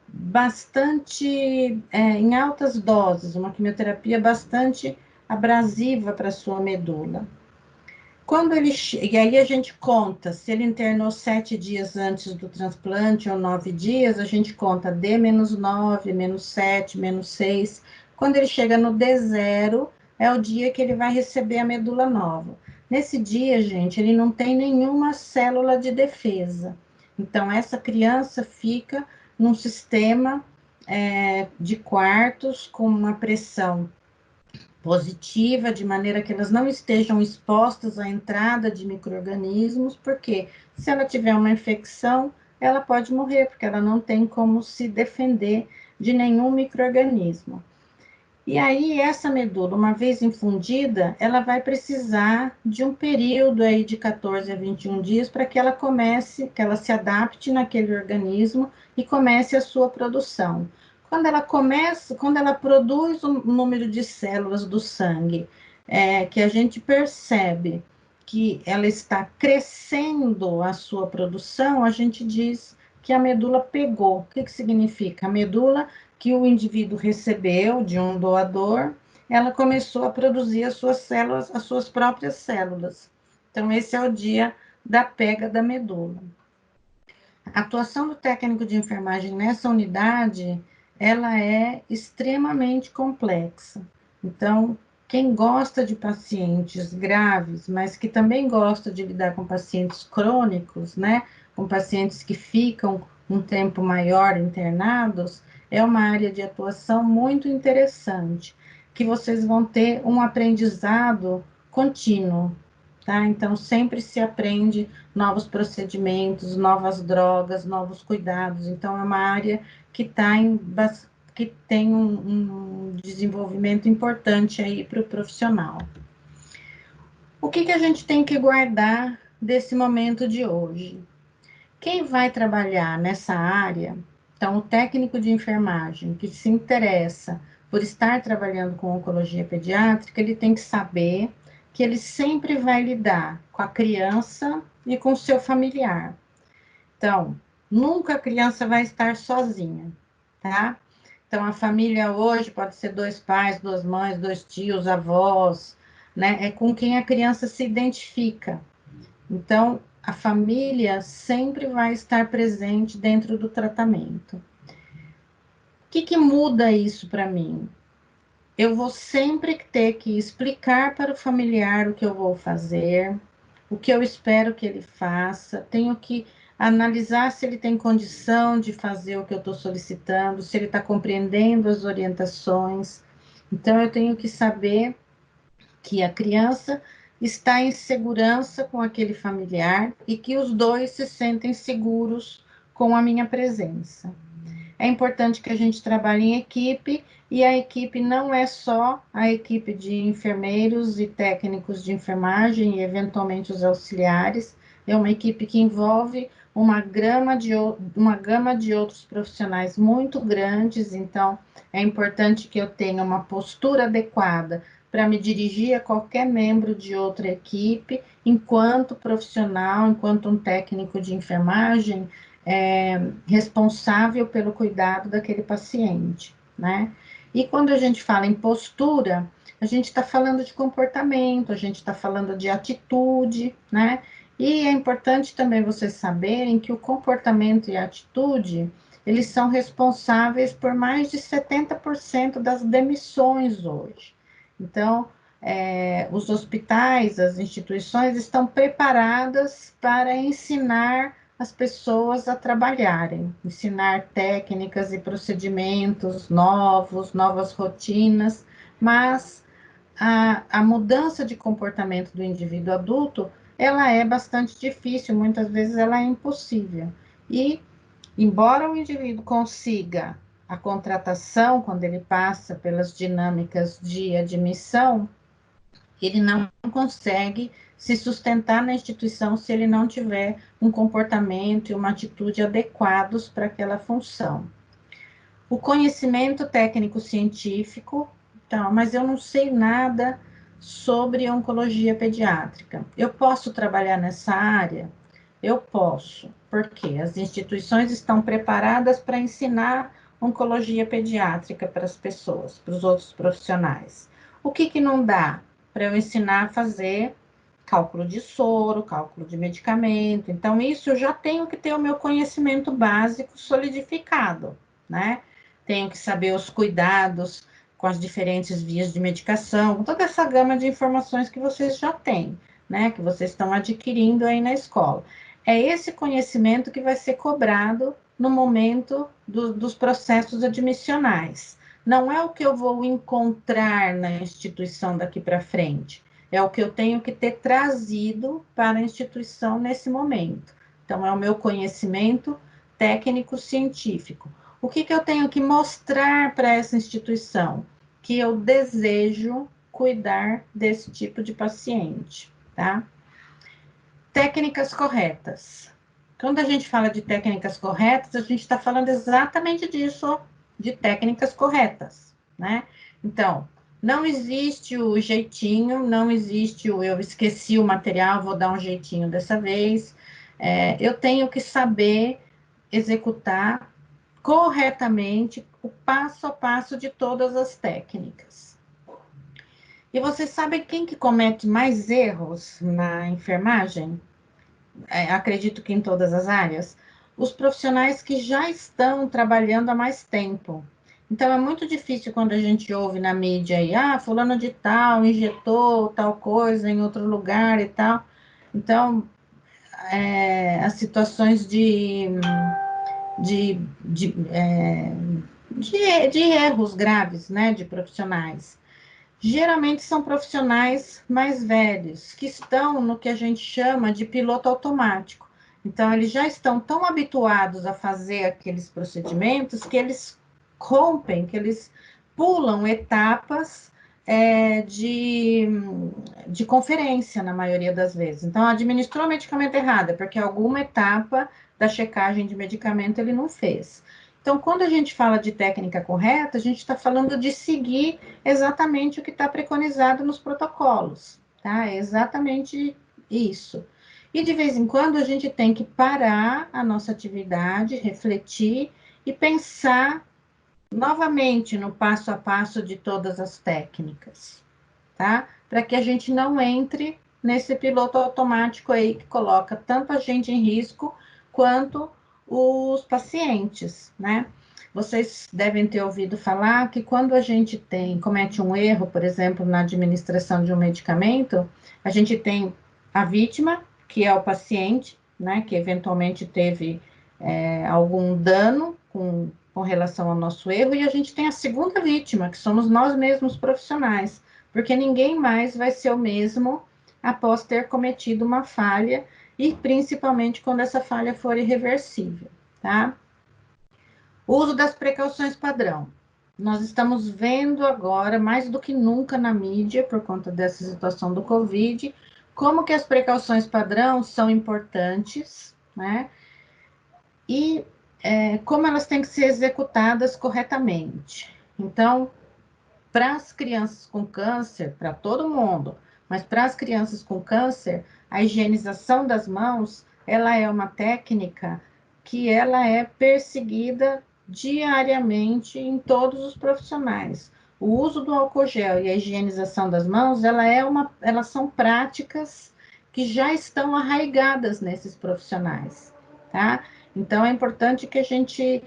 bastante em altas doses, uma quimioterapia bastante abrasiva para a sua medula. E aí a gente conta, se ele internou 7 dias antes do transplante ou 9 dias, a gente conta D menos 9, menos 7, menos 6. Quando ele chega no D0, é o dia que ele vai receber a medula nova. Nesse dia, gente, ele não tem nenhuma célula de defesa. Então, essa criança fica num sistema de quartos com uma pressão positiva, de maneira que elas não estejam expostas à entrada de micro-organismos, porque se ela tiver uma infecção, ela pode morrer, porque ela não tem como se defender de nenhum micro-organismo. E aí, essa medula, uma vez infundida, ela vai precisar de um período aí de 14 a 21 dias para que ela comece, que ela se adapte naquele organismo e comece a sua produção. Quando ela produz um número de células do sangue, que a gente percebe que ela está crescendo a sua produção, a gente diz que a medula pegou. O que significa? A medula que o indivíduo recebeu de um doador, ela começou a produzir as suas células, as suas próprias células. Então, esse é o dia da pega da medula. A atuação do técnico de enfermagem nessa unidade, ela é extremamente complexa. Então, quem gosta de pacientes graves, mas que também gosta de lidar com pacientes crônicos, né, com pacientes que ficam um tempo maior internados, é uma área de atuação muito interessante, que vocês vão ter um aprendizado contínuo. tá? Então, sempre se aprende novos procedimentos, novas drogas, novos cuidados. Então, é uma área que que tem um desenvolvimento importante aí para o profissional. O que a gente tem que guardar desse momento de hoje? Quem vai trabalhar nessa área, então o técnico de enfermagem que se interessa por estar trabalhando com oncologia pediátrica, ele tem que saber que ele sempre vai lidar com a criança e com o seu familiar. Então, nunca a criança vai estar sozinha, tá? Então, a família hoje pode ser 2 pais, 2 mães, 2 tios, avós, né? É com quem a criança se identifica. Então, a família sempre vai estar presente dentro do tratamento. O que muda isso para mim? Eu vou sempre ter que explicar para o familiar o que eu vou fazer, o que eu espero que ele faça, tenho que analisar se ele tem condição de fazer o que eu estou solicitando, se ele está compreendendo as orientações. Então, eu tenho que saber que a criança está em segurança com aquele familiar e que os dois se sentem seguros com a minha presença. É importante que a gente trabalhe em equipe, e a equipe não é só a equipe de enfermeiros e técnicos de enfermagem e, eventualmente, os auxiliares. É uma equipe que envolve uma gama de outros profissionais muito grandes, então é importante que eu tenha uma postura adequada para me dirigir a qualquer membro de outra equipe, enquanto profissional, enquanto um técnico de enfermagem, responsável pelo cuidado daquele paciente, né? E quando a gente fala em postura, a gente está falando de comportamento, a gente está falando de atitude, né? E é importante também vocês saberem que o comportamento e a atitude, eles são responsáveis por mais de 70% das demissões hoje. Então, os hospitais, as instituições estão preparadas para ensinar as pessoas a trabalharem, ensinar técnicas e procedimentos novos, novas rotinas, mas a mudança de comportamento do indivíduo adulto, ela é bastante difícil, muitas vezes ela é impossível. E, embora o indivíduo consiga a contratação, quando ele passa pelas dinâmicas de admissão, ele não consegue se sustentar na instituição se ele não tiver um comportamento e uma atitude adequados para aquela função. O conhecimento técnico-científico, então, mas eu não sei nada sobre oncologia pediátrica. Eu posso trabalhar nessa área? Eu posso, porque as instituições estão preparadas para ensinar oncologia pediátrica para as pessoas, para os outros profissionais. O que não dá? Para eu ensinar a fazer cálculo de soro, cálculo de medicamento. Então, isso eu já tenho que ter o meu conhecimento básico solidificado, né? Tenho que saber os cuidados com as diferentes vias de medicação, com toda essa gama de informações que vocês já têm, né? Que vocês estão adquirindo aí na escola. É esse conhecimento que vai ser cobrado no momento dos processos admissionais. Não é o que eu vou encontrar na instituição daqui para frente, é o que eu tenho que ter trazido para a instituição nesse momento. Então, é o meu conhecimento técnico-científico. O que eu tenho que mostrar para essa instituição? Que eu desejo cuidar desse tipo de paciente, tá? Técnicas corretas. Quando a gente fala de técnicas corretas, a gente está falando exatamente disso, de técnicas corretas, né? Então, não existe o jeitinho, não existe o eu esqueci o material, vou dar um jeitinho dessa vez. Eu tenho que saber executar corretamente o passo a passo de todas as técnicas. E vocês sabem quem que comete mais erros na enfermagem? Acredito que em todas as áreas, os profissionais que já estão trabalhando há mais tempo. Então, é muito difícil quando a gente ouve na mídia aí, fulano de tal injetou tal coisa em outro lugar e tal. Então, as situações de, de, de erros graves, né, de profissionais. geralmente são profissionais mais velhos, que estão no que a gente chama de piloto automático. Então, eles já estão tão habituados a fazer aqueles procedimentos que eles rompem, que eles pulam etapas de conferência, na maioria das vezes. Então, administrou o medicamento errado, porque alguma etapa da checagem de medicamento ele não fez. Então, quando a gente fala de técnica correta, a gente está falando de seguir exatamente o que está preconizado nos protocolos, tá? É exatamente isso. E de vez em quando a gente tem que parar a nossa atividade, refletir e pensar novamente no passo a passo de todas as técnicas, tá? Para que a gente não entre nesse piloto automático aí que coloca tanto a gente em risco quanto os pacientes, né? Vocês devem ter ouvido falar que quando a gente comete um erro, por exemplo, na administração de um medicamento, a gente tem a vítima, que é o paciente, né, que eventualmente teve algum dano com relação ao nosso erro, e a gente tem a segunda vítima, que somos nós mesmos profissionais, porque ninguém mais vai ser o mesmo após ter cometido uma falha, e principalmente quando essa falha for irreversível, tá? Uso das precauções padrão. Nós estamos vendo agora, mais do que nunca na mídia, por conta dessa situação do Covid, como que as precauções padrão são importantes, né? E como elas têm que ser executadas corretamente. Então, para as crianças com câncer, para todo mundo, mas para as crianças com câncer, a higienização das mãos, ela é uma técnica que ela é perseguida diariamente em todos os profissionais. O uso do álcool gel e a higienização das mãos, elas são práticas que já estão arraigadas nesses profissionais, tá? Então, é importante que a gente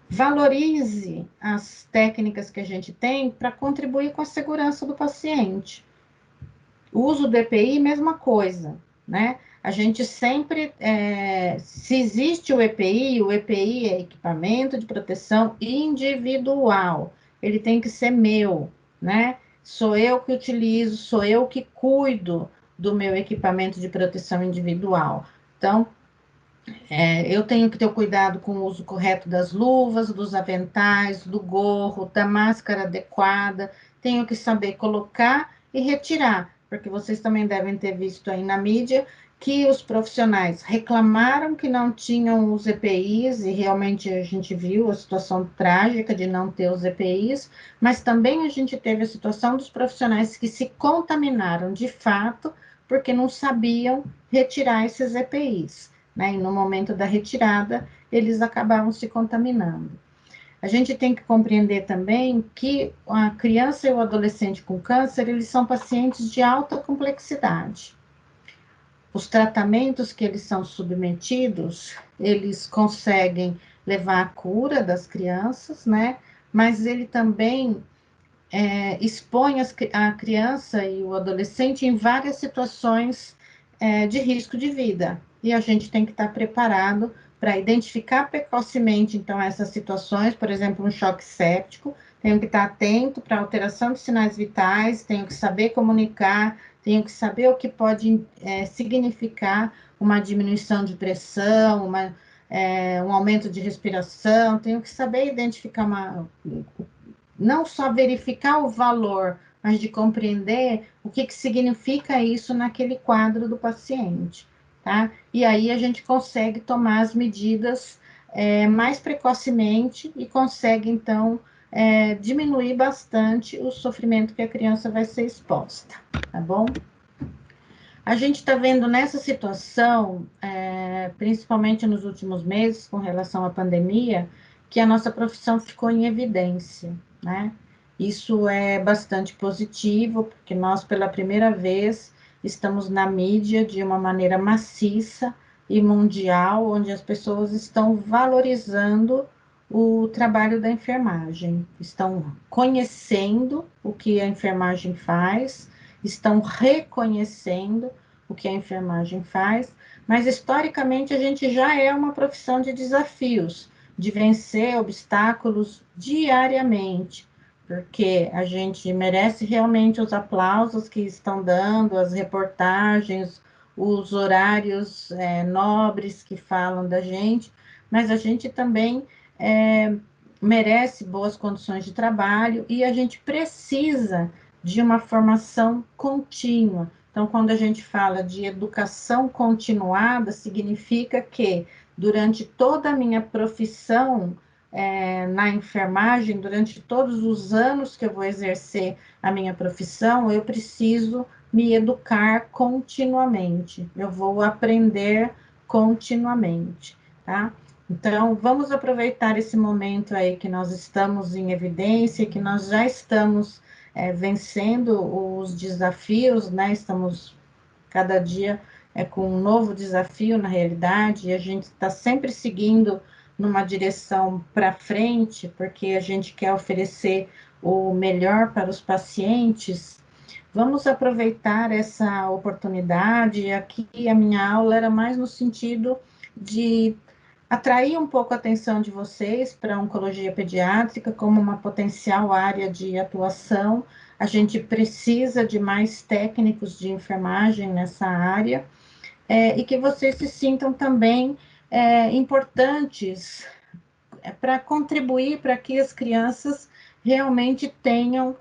valorize as técnicas que a gente tem para contribuir com a segurança do paciente. O uso do EPI, mesma coisa, né? A gente sempre, se existe o EPI é equipamento de proteção individual, ele tem que ser meu, né? Sou eu que utilizo, sou eu que cuido do meu equipamento de proteção individual. Então, eu tenho que ter o cuidado com o uso correto das luvas, dos aventais, do gorro, da máscara adequada. Tenho que saber colocar e retirar, porque vocês também devem ter visto aí na mídia que os profissionais reclamaram que não tinham os EPIs, e realmente a gente viu a situação trágica de não ter os EPIs, mas também a gente teve a situação dos profissionais que se contaminaram de fato, porque não sabiam retirar esses EPIs. Né? E no momento da retirada, eles acabavam se contaminando. A gente tem que compreender também que a criança e o adolescente com câncer, eles são pacientes de alta complexidade. Os tratamentos que eles são submetidos, eles conseguem levar à cura das crianças, né? Mas ele também expõe a criança e o adolescente em várias situações de risco de vida. E a gente tem que estar preparado para identificar precocemente, então, essas situações, por exemplo, um choque séptico, tenho que estar atento para alteração de sinais vitais, tenho que saber comunicar, tenho que saber o que pode significar uma diminuição de pressão, um aumento de respiração, tenho que saber identificar não só verificar o valor, mas de compreender o que significa isso naquele quadro do paciente, tá? E aí a gente consegue tomar as medidas mais precocemente e consegue, então, diminuir bastante o sofrimento que a criança vai ser exposta, tá bom? A gente está vendo nessa situação, principalmente nos últimos meses, com relação à pandemia, que a nossa profissão ficou em evidência, né? Isso é bastante positivo, porque nós, pela primeira vez, estamos na mídia de uma maneira maciça e mundial, onde as pessoas estão valorizando o trabalho da enfermagem, estão conhecendo o que a enfermagem faz, estão reconhecendo o que a enfermagem faz, mas historicamente a gente já é uma profissão de desafios, de vencer obstáculos diariamente, porque a gente merece realmente os aplausos que estão dando, as reportagens, os horários nobres que falam da gente, mas a gente também merece boas condições de trabalho e a gente precisa de uma formação contínua. Então, quando a gente fala de educação continuada, significa que durante toda a minha profissão na enfermagem, durante todos os anos que eu vou exercer a minha profissão, eu preciso me educar continuamente, eu vou aprender continuamente, tá? Então, vamos aproveitar esse momento aí que nós estamos em evidência, que nós já estamos vencendo os desafios, né? Estamos cada dia com um novo desafio na realidade, e a gente está sempre seguindo numa direção para frente, porque a gente quer oferecer o melhor para os pacientes. Vamos aproveitar essa oportunidade. Aqui a minha aula era mais no sentido de atrair um pouco a atenção de vocês para a oncologia pediátrica como uma potencial área de atuação. A gente precisa de mais técnicos de enfermagem nessa área, e que vocês se sintam também importantes para contribuir para que as crianças realmente tenham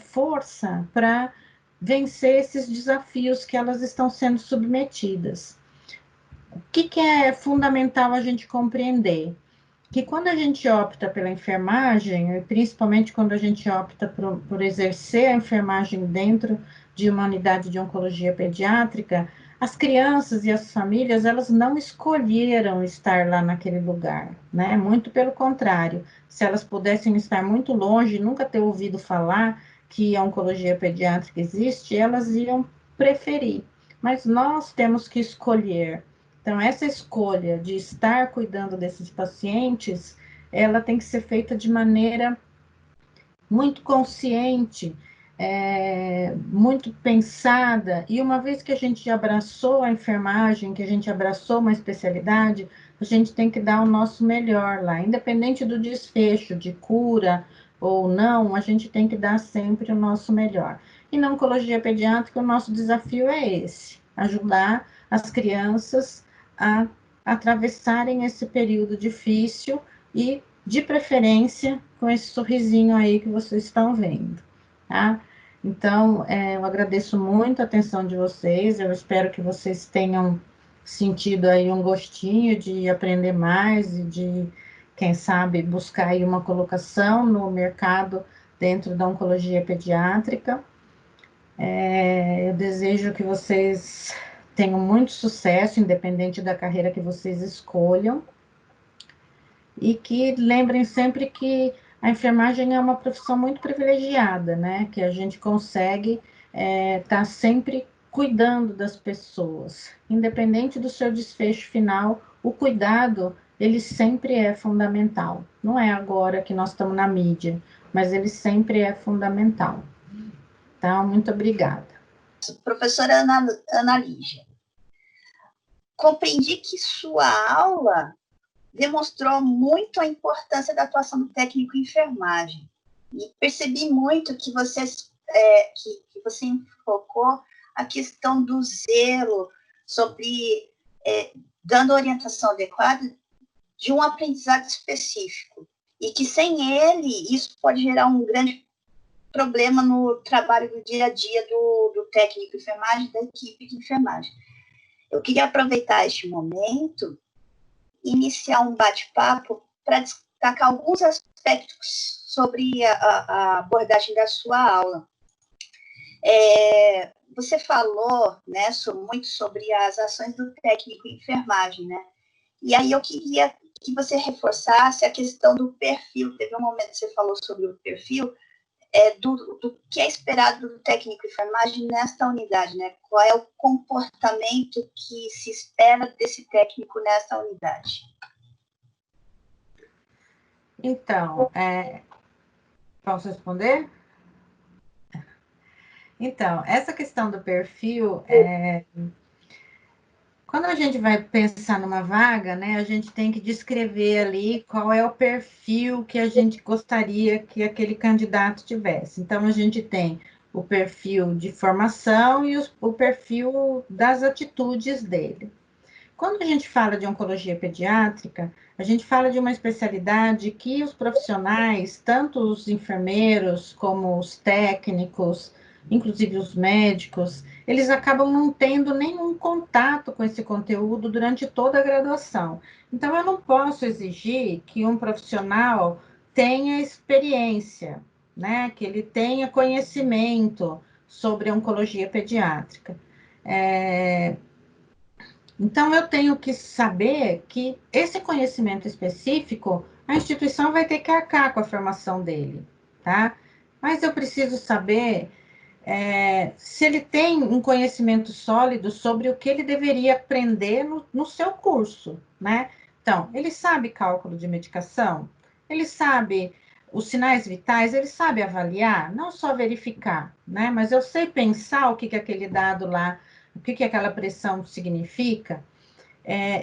força para vencer esses desafios que elas estão sendo submetidas. O que é fundamental a gente compreender? Que quando a gente opta pela enfermagem, e principalmente quando a gente opta por exercer a enfermagem dentro de uma unidade de oncologia pediátrica, as crianças e as famílias, elas não escolheram estar lá naquele lugar, né? Muito pelo contrário, se elas pudessem estar muito longe, nunca ter ouvido falar que a oncologia pediátrica existe, elas iam preferir. Mas nós temos que escolher. Então, essa escolha de estar cuidando desses pacientes, ela tem que ser feita de maneira muito consciente, muito pensada, e uma vez que a gente abraçou a enfermagem, que a gente abraçou uma especialidade, a gente tem que dar o nosso melhor lá, independente do desfecho, de cura ou não, a gente tem que dar sempre o nosso melhor. E na oncologia pediátrica, o nosso desafio é esse, ajudar as crianças a atravessarem esse período difícil e, de preferência, com esse sorrisinho aí que vocês estão vendo, tá? Então, eu agradeço muito a atenção de vocês, eu espero que vocês tenham sentido aí um gostinho de aprender mais e de, quem sabe, buscar aí uma colocação no mercado dentro da oncologia pediátrica. Eu desejo que vocês tenham muito sucesso, independente da carreira que vocês escolham, e que lembrem sempre que a enfermagem é uma profissão muito privilegiada, né? Que a gente consegue estar sempre cuidando das pessoas, independente do seu desfecho final, o cuidado, ele sempre é fundamental. Não é agora que nós estamos na mídia, mas ele sempre é fundamental. Então, muito obrigada. Professora Ana Lígia, compreendi que sua aula demonstrou muito a importância da atuação do técnico em enfermagem. E percebi muito que você enfocou a questão do zelo sobre dando orientação adequada de um aprendizado específico. E que sem ele, isso pode gerar um grande problema no trabalho do dia a dia do técnico de enfermagem, da equipe de enfermagem. Eu queria aproveitar este momento iniciar um bate-papo para destacar alguns aspectos sobre a abordagem da sua aula. Você falou, né, muito sobre as ações do técnico em enfermagem, né? E aí eu queria que você reforçasse a questão do perfil. Teve um momento que você falou sobre o perfil, do que é esperado do técnico de enfermagem nesta unidade, né? Qual é o comportamento que se espera desse técnico nesta unidade? Então, posso responder? Então, essa questão do perfil, Quando a gente vai pensar numa vaga, né, a gente tem que descrever ali qual é o perfil que a gente gostaria que aquele candidato tivesse. Então, a gente tem o perfil de formação e o perfil das atitudes dele. Quando a gente fala de oncologia pediátrica, a gente fala de uma especialidade que os profissionais, tanto os enfermeiros como os técnicos, inclusive os médicos, eles acabam não tendo nenhum contato com esse conteúdo durante toda a graduação. Então, eu não posso exigir que um profissional tenha experiência, né? Que ele tenha conhecimento sobre oncologia pediátrica. Então, eu tenho que saber que esse conhecimento específico, a instituição vai ter que arcar com a formação dele, tá? Mas eu preciso saber se ele tem um conhecimento sólido sobre o que ele deveria aprender no seu curso, né? Então, ele sabe cálculo de medicação, ele sabe os sinais vitais, ele sabe avaliar, não só verificar, né? Mas eu sei pensar o que que aquele dado lá, o que que aquela pressão significa.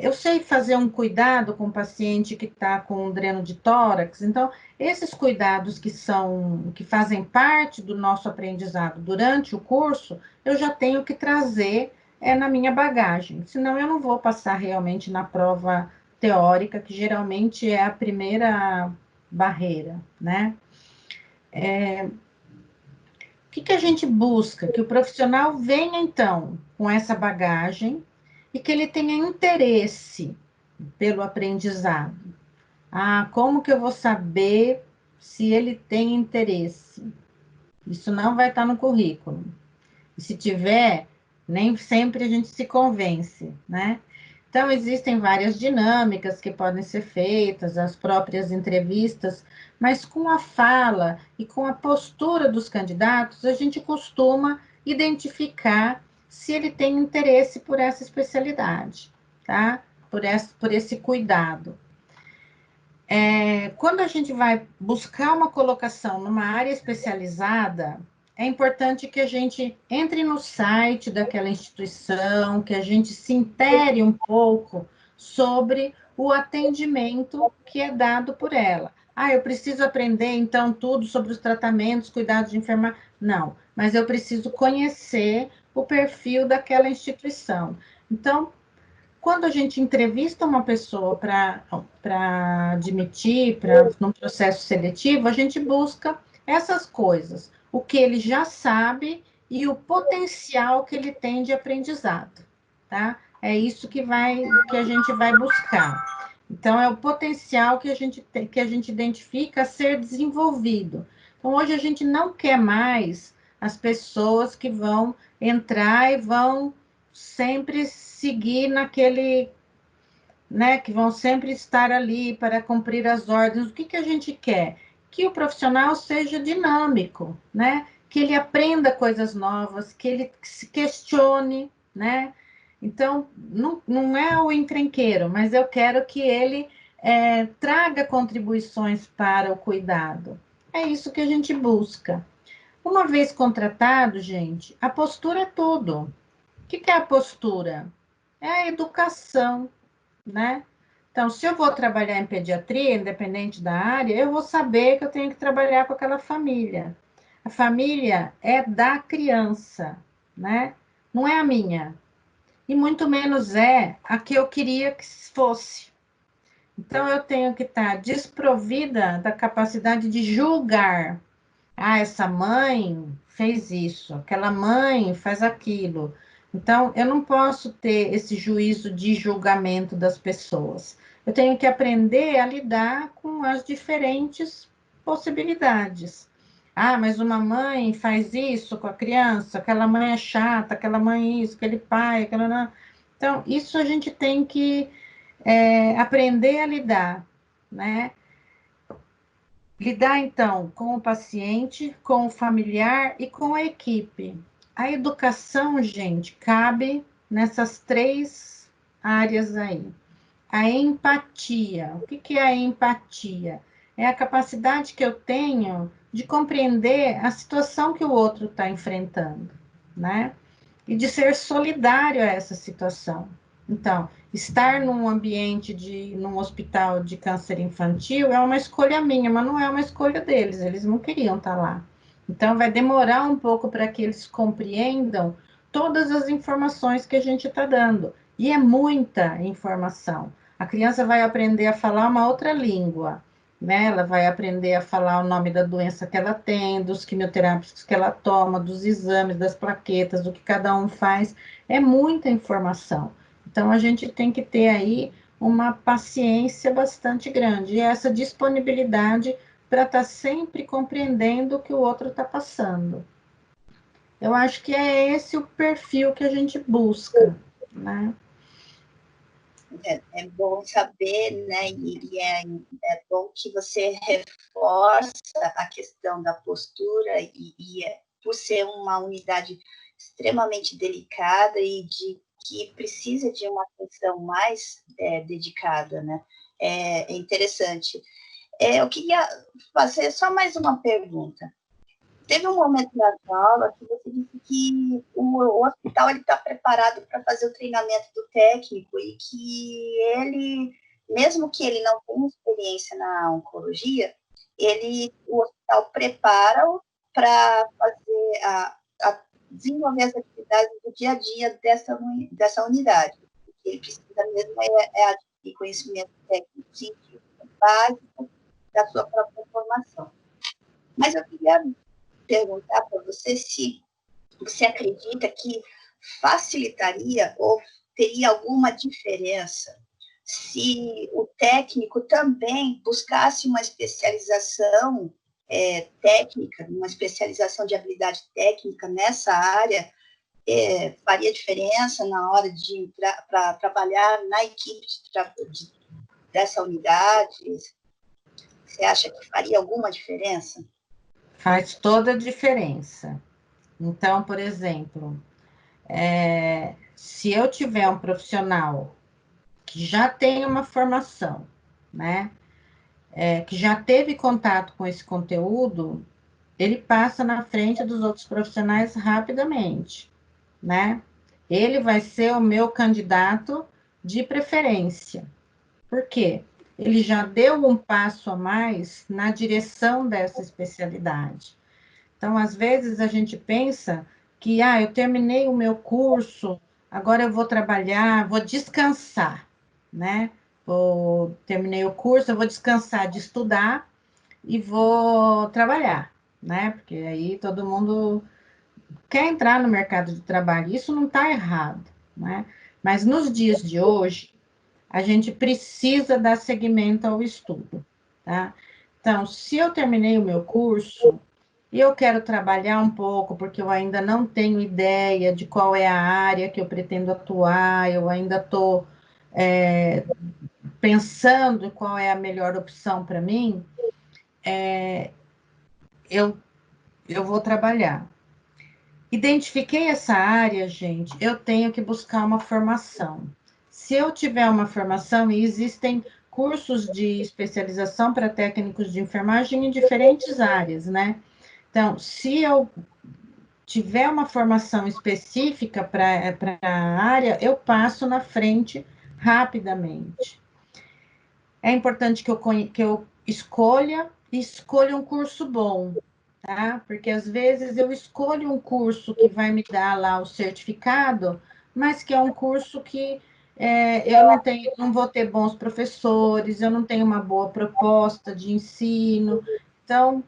Eu sei fazer um cuidado com o paciente que está com um dreno de tórax. Então, esses cuidados que fazem parte do nosso aprendizado durante o curso, eu já tenho que trazer na minha bagagem. Senão, eu não vou passar realmente na prova teórica, que geralmente é a primeira barreira, né? O que que a gente busca? Que o profissional venha, então, com essa bagagem e que ele tenha interesse pelo aprendizado. Ah, como que eu vou saber se ele tem interesse? Isso não vai estar no currículo. E se tiver, nem sempre a gente se convence, né? Então, existem várias dinâmicas que podem ser feitas, as próprias entrevistas, mas com a fala e com a postura dos candidatos, a gente costuma identificar se ele tem interesse por essa especialidade, tá? Por esse cuidado. Quando a gente vai buscar uma colocação numa área especializada, é importante que a gente entre no site daquela instituição, que a gente se intere um pouco sobre o atendimento que é dado por ela. Ah, eu preciso aprender, então, tudo sobre os tratamentos, cuidados de enfermagem. Não, mas eu preciso conhecer o perfil daquela instituição. Então, quando a gente entrevista uma pessoa para admitir, num processo seletivo, a gente busca essas coisas, o que ele já sabe e o potencial que ele tem de aprendizado, tá? É isso que a gente vai buscar. Então, é o potencial que a gente identifica a ser desenvolvido. Então, hoje a gente não quer mais as pessoas que vão entrar e vão sempre seguir naquele, né, que vão sempre estar ali para cumprir as ordens. O que que a gente quer? Que o profissional seja dinâmico, né? Que ele aprenda coisas novas, que ele se questione, né? Então, não é o encrenqueiro, mas eu quero que ele traga contribuições para o cuidado. É isso que a gente busca. Uma vez contratado, gente, a postura é tudo. O que que é a postura? É a educação, né? Então, se eu vou trabalhar em pediatria, independente da área, eu vou saber que eu tenho que trabalhar com aquela família. A família é da criança, né? Não é a minha. E muito menos é a que eu queria que fosse. Então, eu tenho que estar desprovida da capacidade de julgar. Ah, essa mãe fez isso, aquela mãe faz aquilo. Então, eu não posso ter esse juízo de julgamento das pessoas. Eu tenho que aprender a lidar com as diferentes possibilidades. Ah, mas uma mãe faz isso com a criança, aquela mãe é chata, aquela mãe isso, aquele pai, aquela não. Então, isso a gente tem que aprender a lidar, né? Lidar, então, com o paciente, com o familiar e com a equipe. A educação, gente, cabe nessas três áreas aí. A empatia. O que que é a empatia? É a capacidade que eu tenho de compreender a situação que o outro está enfrentando, né? E de ser solidário a essa situação. Então, estar num ambiente num hospital de câncer infantil é uma escolha minha, mas não é uma escolha deles, eles não queriam estar lá. Então, vai demorar um pouco para que eles compreendam todas as informações que a gente está dando. E é muita informação. A criança vai aprender a falar uma outra língua, né? Ela vai aprender a falar o nome da doença que ela tem, dos quimioterápicos que ela toma, dos exames, das plaquetas, do que cada um faz. É muita informação. Então, a gente tem que ter aí uma paciência bastante grande e essa disponibilidade para estar sempre compreendendo o que o outro está passando. Eu acho que é esse o perfil que a gente busca, né? É bom saber, né? É bom que você reforça a questão da postura por ser uma unidade extremamente delicada e que precisa de uma atenção mais dedicada, né? É interessante. Eu queria fazer só mais uma pergunta. Teve um momento na aula que você disse que o hospital está preparado para fazer o treinamento do técnico e que ele, mesmo que ele não tenha experiência na oncologia, o hospital prepara-o para fazer desenvolver as atividades do dia a dia dessa unidade. O que ele precisa mesmo é adquirir conhecimento técnico científico básico da sua própria formação. Mas eu queria perguntar para você se você acredita que facilitaria ou teria alguma diferença se o técnico também buscasse uma especialização técnica, uma especialização de habilidade técnica nessa área, faria diferença na hora de entrar para trabalhar na equipe dessa unidade? Você acha que faria alguma diferença? Faz toda a diferença. Então, por exemplo, se eu tiver um profissional que já tem uma formação, né, que já teve contato com esse conteúdo, ele passa na frente dos outros profissionais rapidamente, né? Ele vai ser o meu candidato de preferência. Por quê? Ele já deu um passo a mais na direção dessa especialidade. Então, às vezes, a gente pensa que, eu terminei o meu curso, agora eu vou trabalhar, vou descansar, né? Terminei o curso, eu vou descansar de estudar e vou trabalhar, né? Porque aí todo mundo quer entrar no mercado de trabalho. Isso não está errado, né? Mas nos dias de hoje, a gente precisa dar seguimento ao estudo, tá? Então, se eu terminei o meu curso e eu quero trabalhar um pouco, porque eu ainda não tenho ideia de qual é a área que eu pretendo atuar, eu ainda estou pensando qual é a melhor opção para mim, eu vou trabalhar. Identifiquei essa área, gente, eu tenho que buscar uma formação. Se eu tiver uma formação, e existem cursos de especialização para técnicos de enfermagem em diferentes áreas, né? Então, se eu tiver uma formação específica para a área, eu passo na frente rapidamente. É importante que eu escolha um curso bom, tá? Porque às vezes eu escolho um curso que vai me dar lá o certificado, mas que é um curso que eu não vou ter bons professores, eu não tenho uma boa proposta de ensino. Então,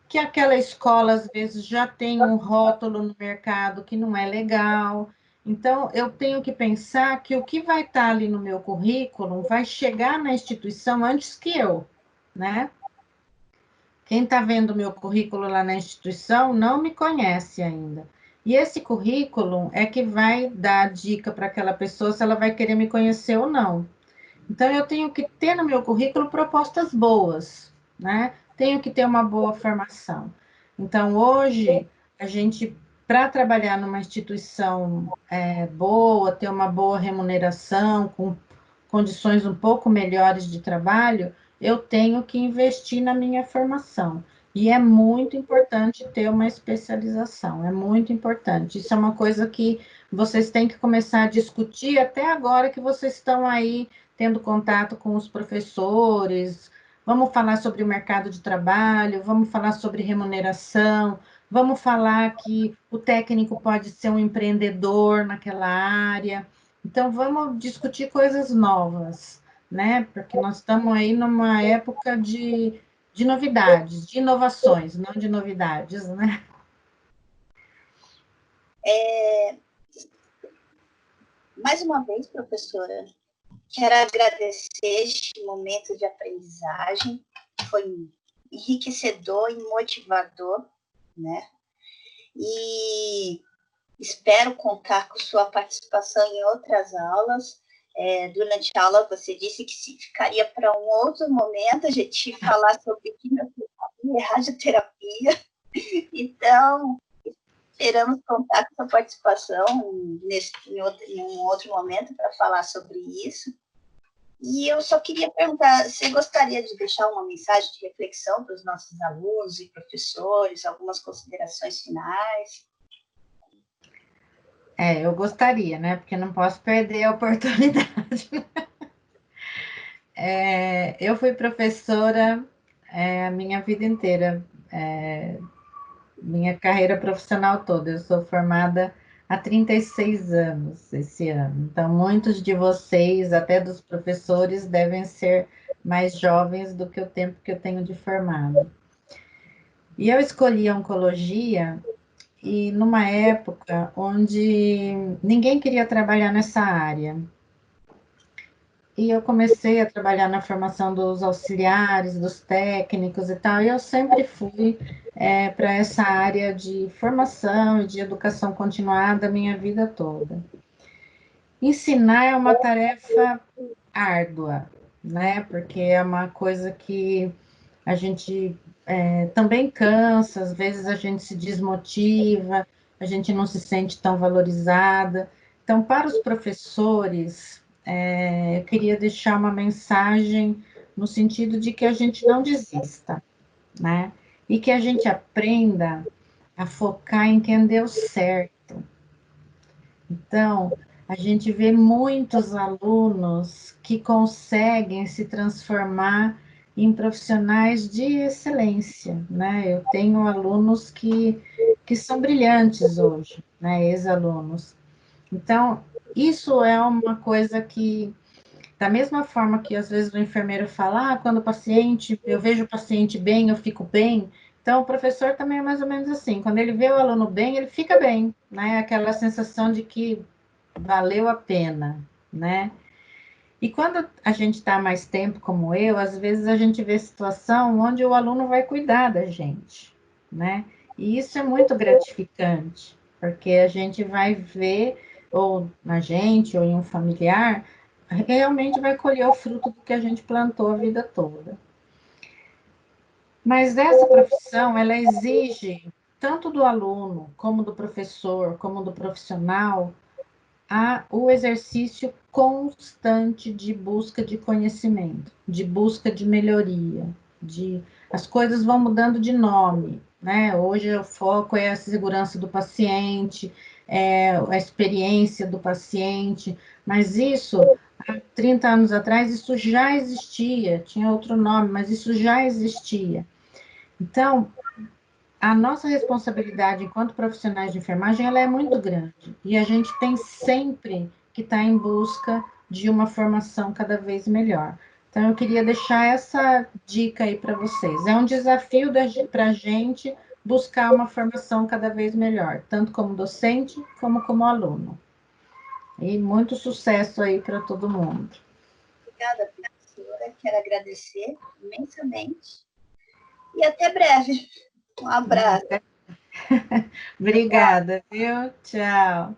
que aquela escola, às vezes, já tem um rótulo no mercado que não é legal. Então, eu tenho que pensar que o que vai estar ali no meu currículo vai chegar na instituição antes que eu, né? Quem está vendo o meu currículo lá na instituição não me conhece ainda. E esse currículo é que vai dar dica para aquela pessoa se ela vai querer me conhecer ou não. Então, eu tenho que ter no meu currículo propostas boas, né? Tenho que ter uma boa formação. Então, hoje, a gente, para trabalhar numa instituição boa, ter uma boa remuneração, com condições um pouco melhores de trabalho, eu tenho que investir na minha formação. E é muito importante ter uma especialização, é muito importante. Isso é uma coisa que vocês têm que começar a discutir até agora que vocês estão aí tendo contato com os professores. Vamos falar sobre o mercado de trabalho, vamos falar sobre remuneração, vamos falar que o técnico pode ser um empreendedor naquela área. Então, vamos discutir coisas novas, né? Porque nós estamos aí numa época de novidades, de inovações, não de novidades, né? Mais uma vez, professora, quero agradecer este momento de aprendizagem, foi enriquecedor e motivador, né? E espero contar com sua participação em outras aulas. Durante a aula, você disse que se ficaria para um outro momento a gente falar sobre quimioterapia e radioterapia. Então, esperamos contar com sua participação em um outro momento para falar sobre isso. E eu só queria perguntar, você gostaria de deixar uma mensagem de reflexão para os nossos alunos e professores, algumas considerações finais? Eu gostaria, né? Porque não posso perder a oportunidade. Eu fui professora a minha vida inteira, minha carreira profissional toda. Eu sou formada há 36 anos esse ano. Então, muitos de vocês, até dos professores, devem ser mais jovens do que o tempo que eu tenho de formada. E eu escolhi a oncologia e numa época onde ninguém queria trabalhar nessa área. E eu comecei a trabalhar na formação dos auxiliares, dos técnicos e tal, e eu sempre fui para essa área de formação e de educação continuada a minha vida toda. Ensinar é uma tarefa árdua, né? Porque é uma coisa que a gente também cansa, às vezes a gente se desmotiva, a gente não se sente tão valorizada. Então, para os professores, eu queria deixar uma mensagem no sentido de que a gente não desista, né? E que a gente aprenda a focar em quem deu certo. Então, a gente vê muitos alunos que conseguem se transformar em profissionais de excelência, né? Eu tenho alunos que são brilhantes hoje, né? Ex-alunos. Então, isso é uma coisa que, da mesma forma que às vezes o enfermeiro fala, quando o paciente, eu vejo o paciente bem, eu fico bem. Então, o professor também é mais ou menos assim, quando ele vê o aluno bem, ele fica bem, né? Aquela sensação de que valeu a pena, né? E quando a gente está mais tempo, como eu, às vezes a gente vê situação onde o aluno vai cuidar da gente, né? E isso é muito gratificante, porque a gente vai ver, ou na gente, ou em um familiar, realmente vai colher o fruto do que a gente plantou a vida toda. Mas essa profissão, ela exige, tanto do aluno, como do professor, como do profissional, o exercício constante de busca de conhecimento, de busca de melhoria, as coisas vão mudando de nome, né? Hoje o foco é a segurança do paciente, a experiência do paciente, mas isso, há 30 anos atrás, isso já existia, tinha outro nome, mas isso já existia. Então, a nossa responsabilidade enquanto profissionais de enfermagem, ela é muito grande. E a gente tem sempre que estar em busca de uma formação cada vez melhor. Então, eu queria deixar essa dica aí para vocês. É um desafio para a gente buscar uma formação cada vez melhor, tanto como docente, como aluno. E muito sucesso aí para todo mundo. Obrigada, professora. Quero agradecer imensamente. E até breve. Um abraço. Obrigada, viu? Tchau.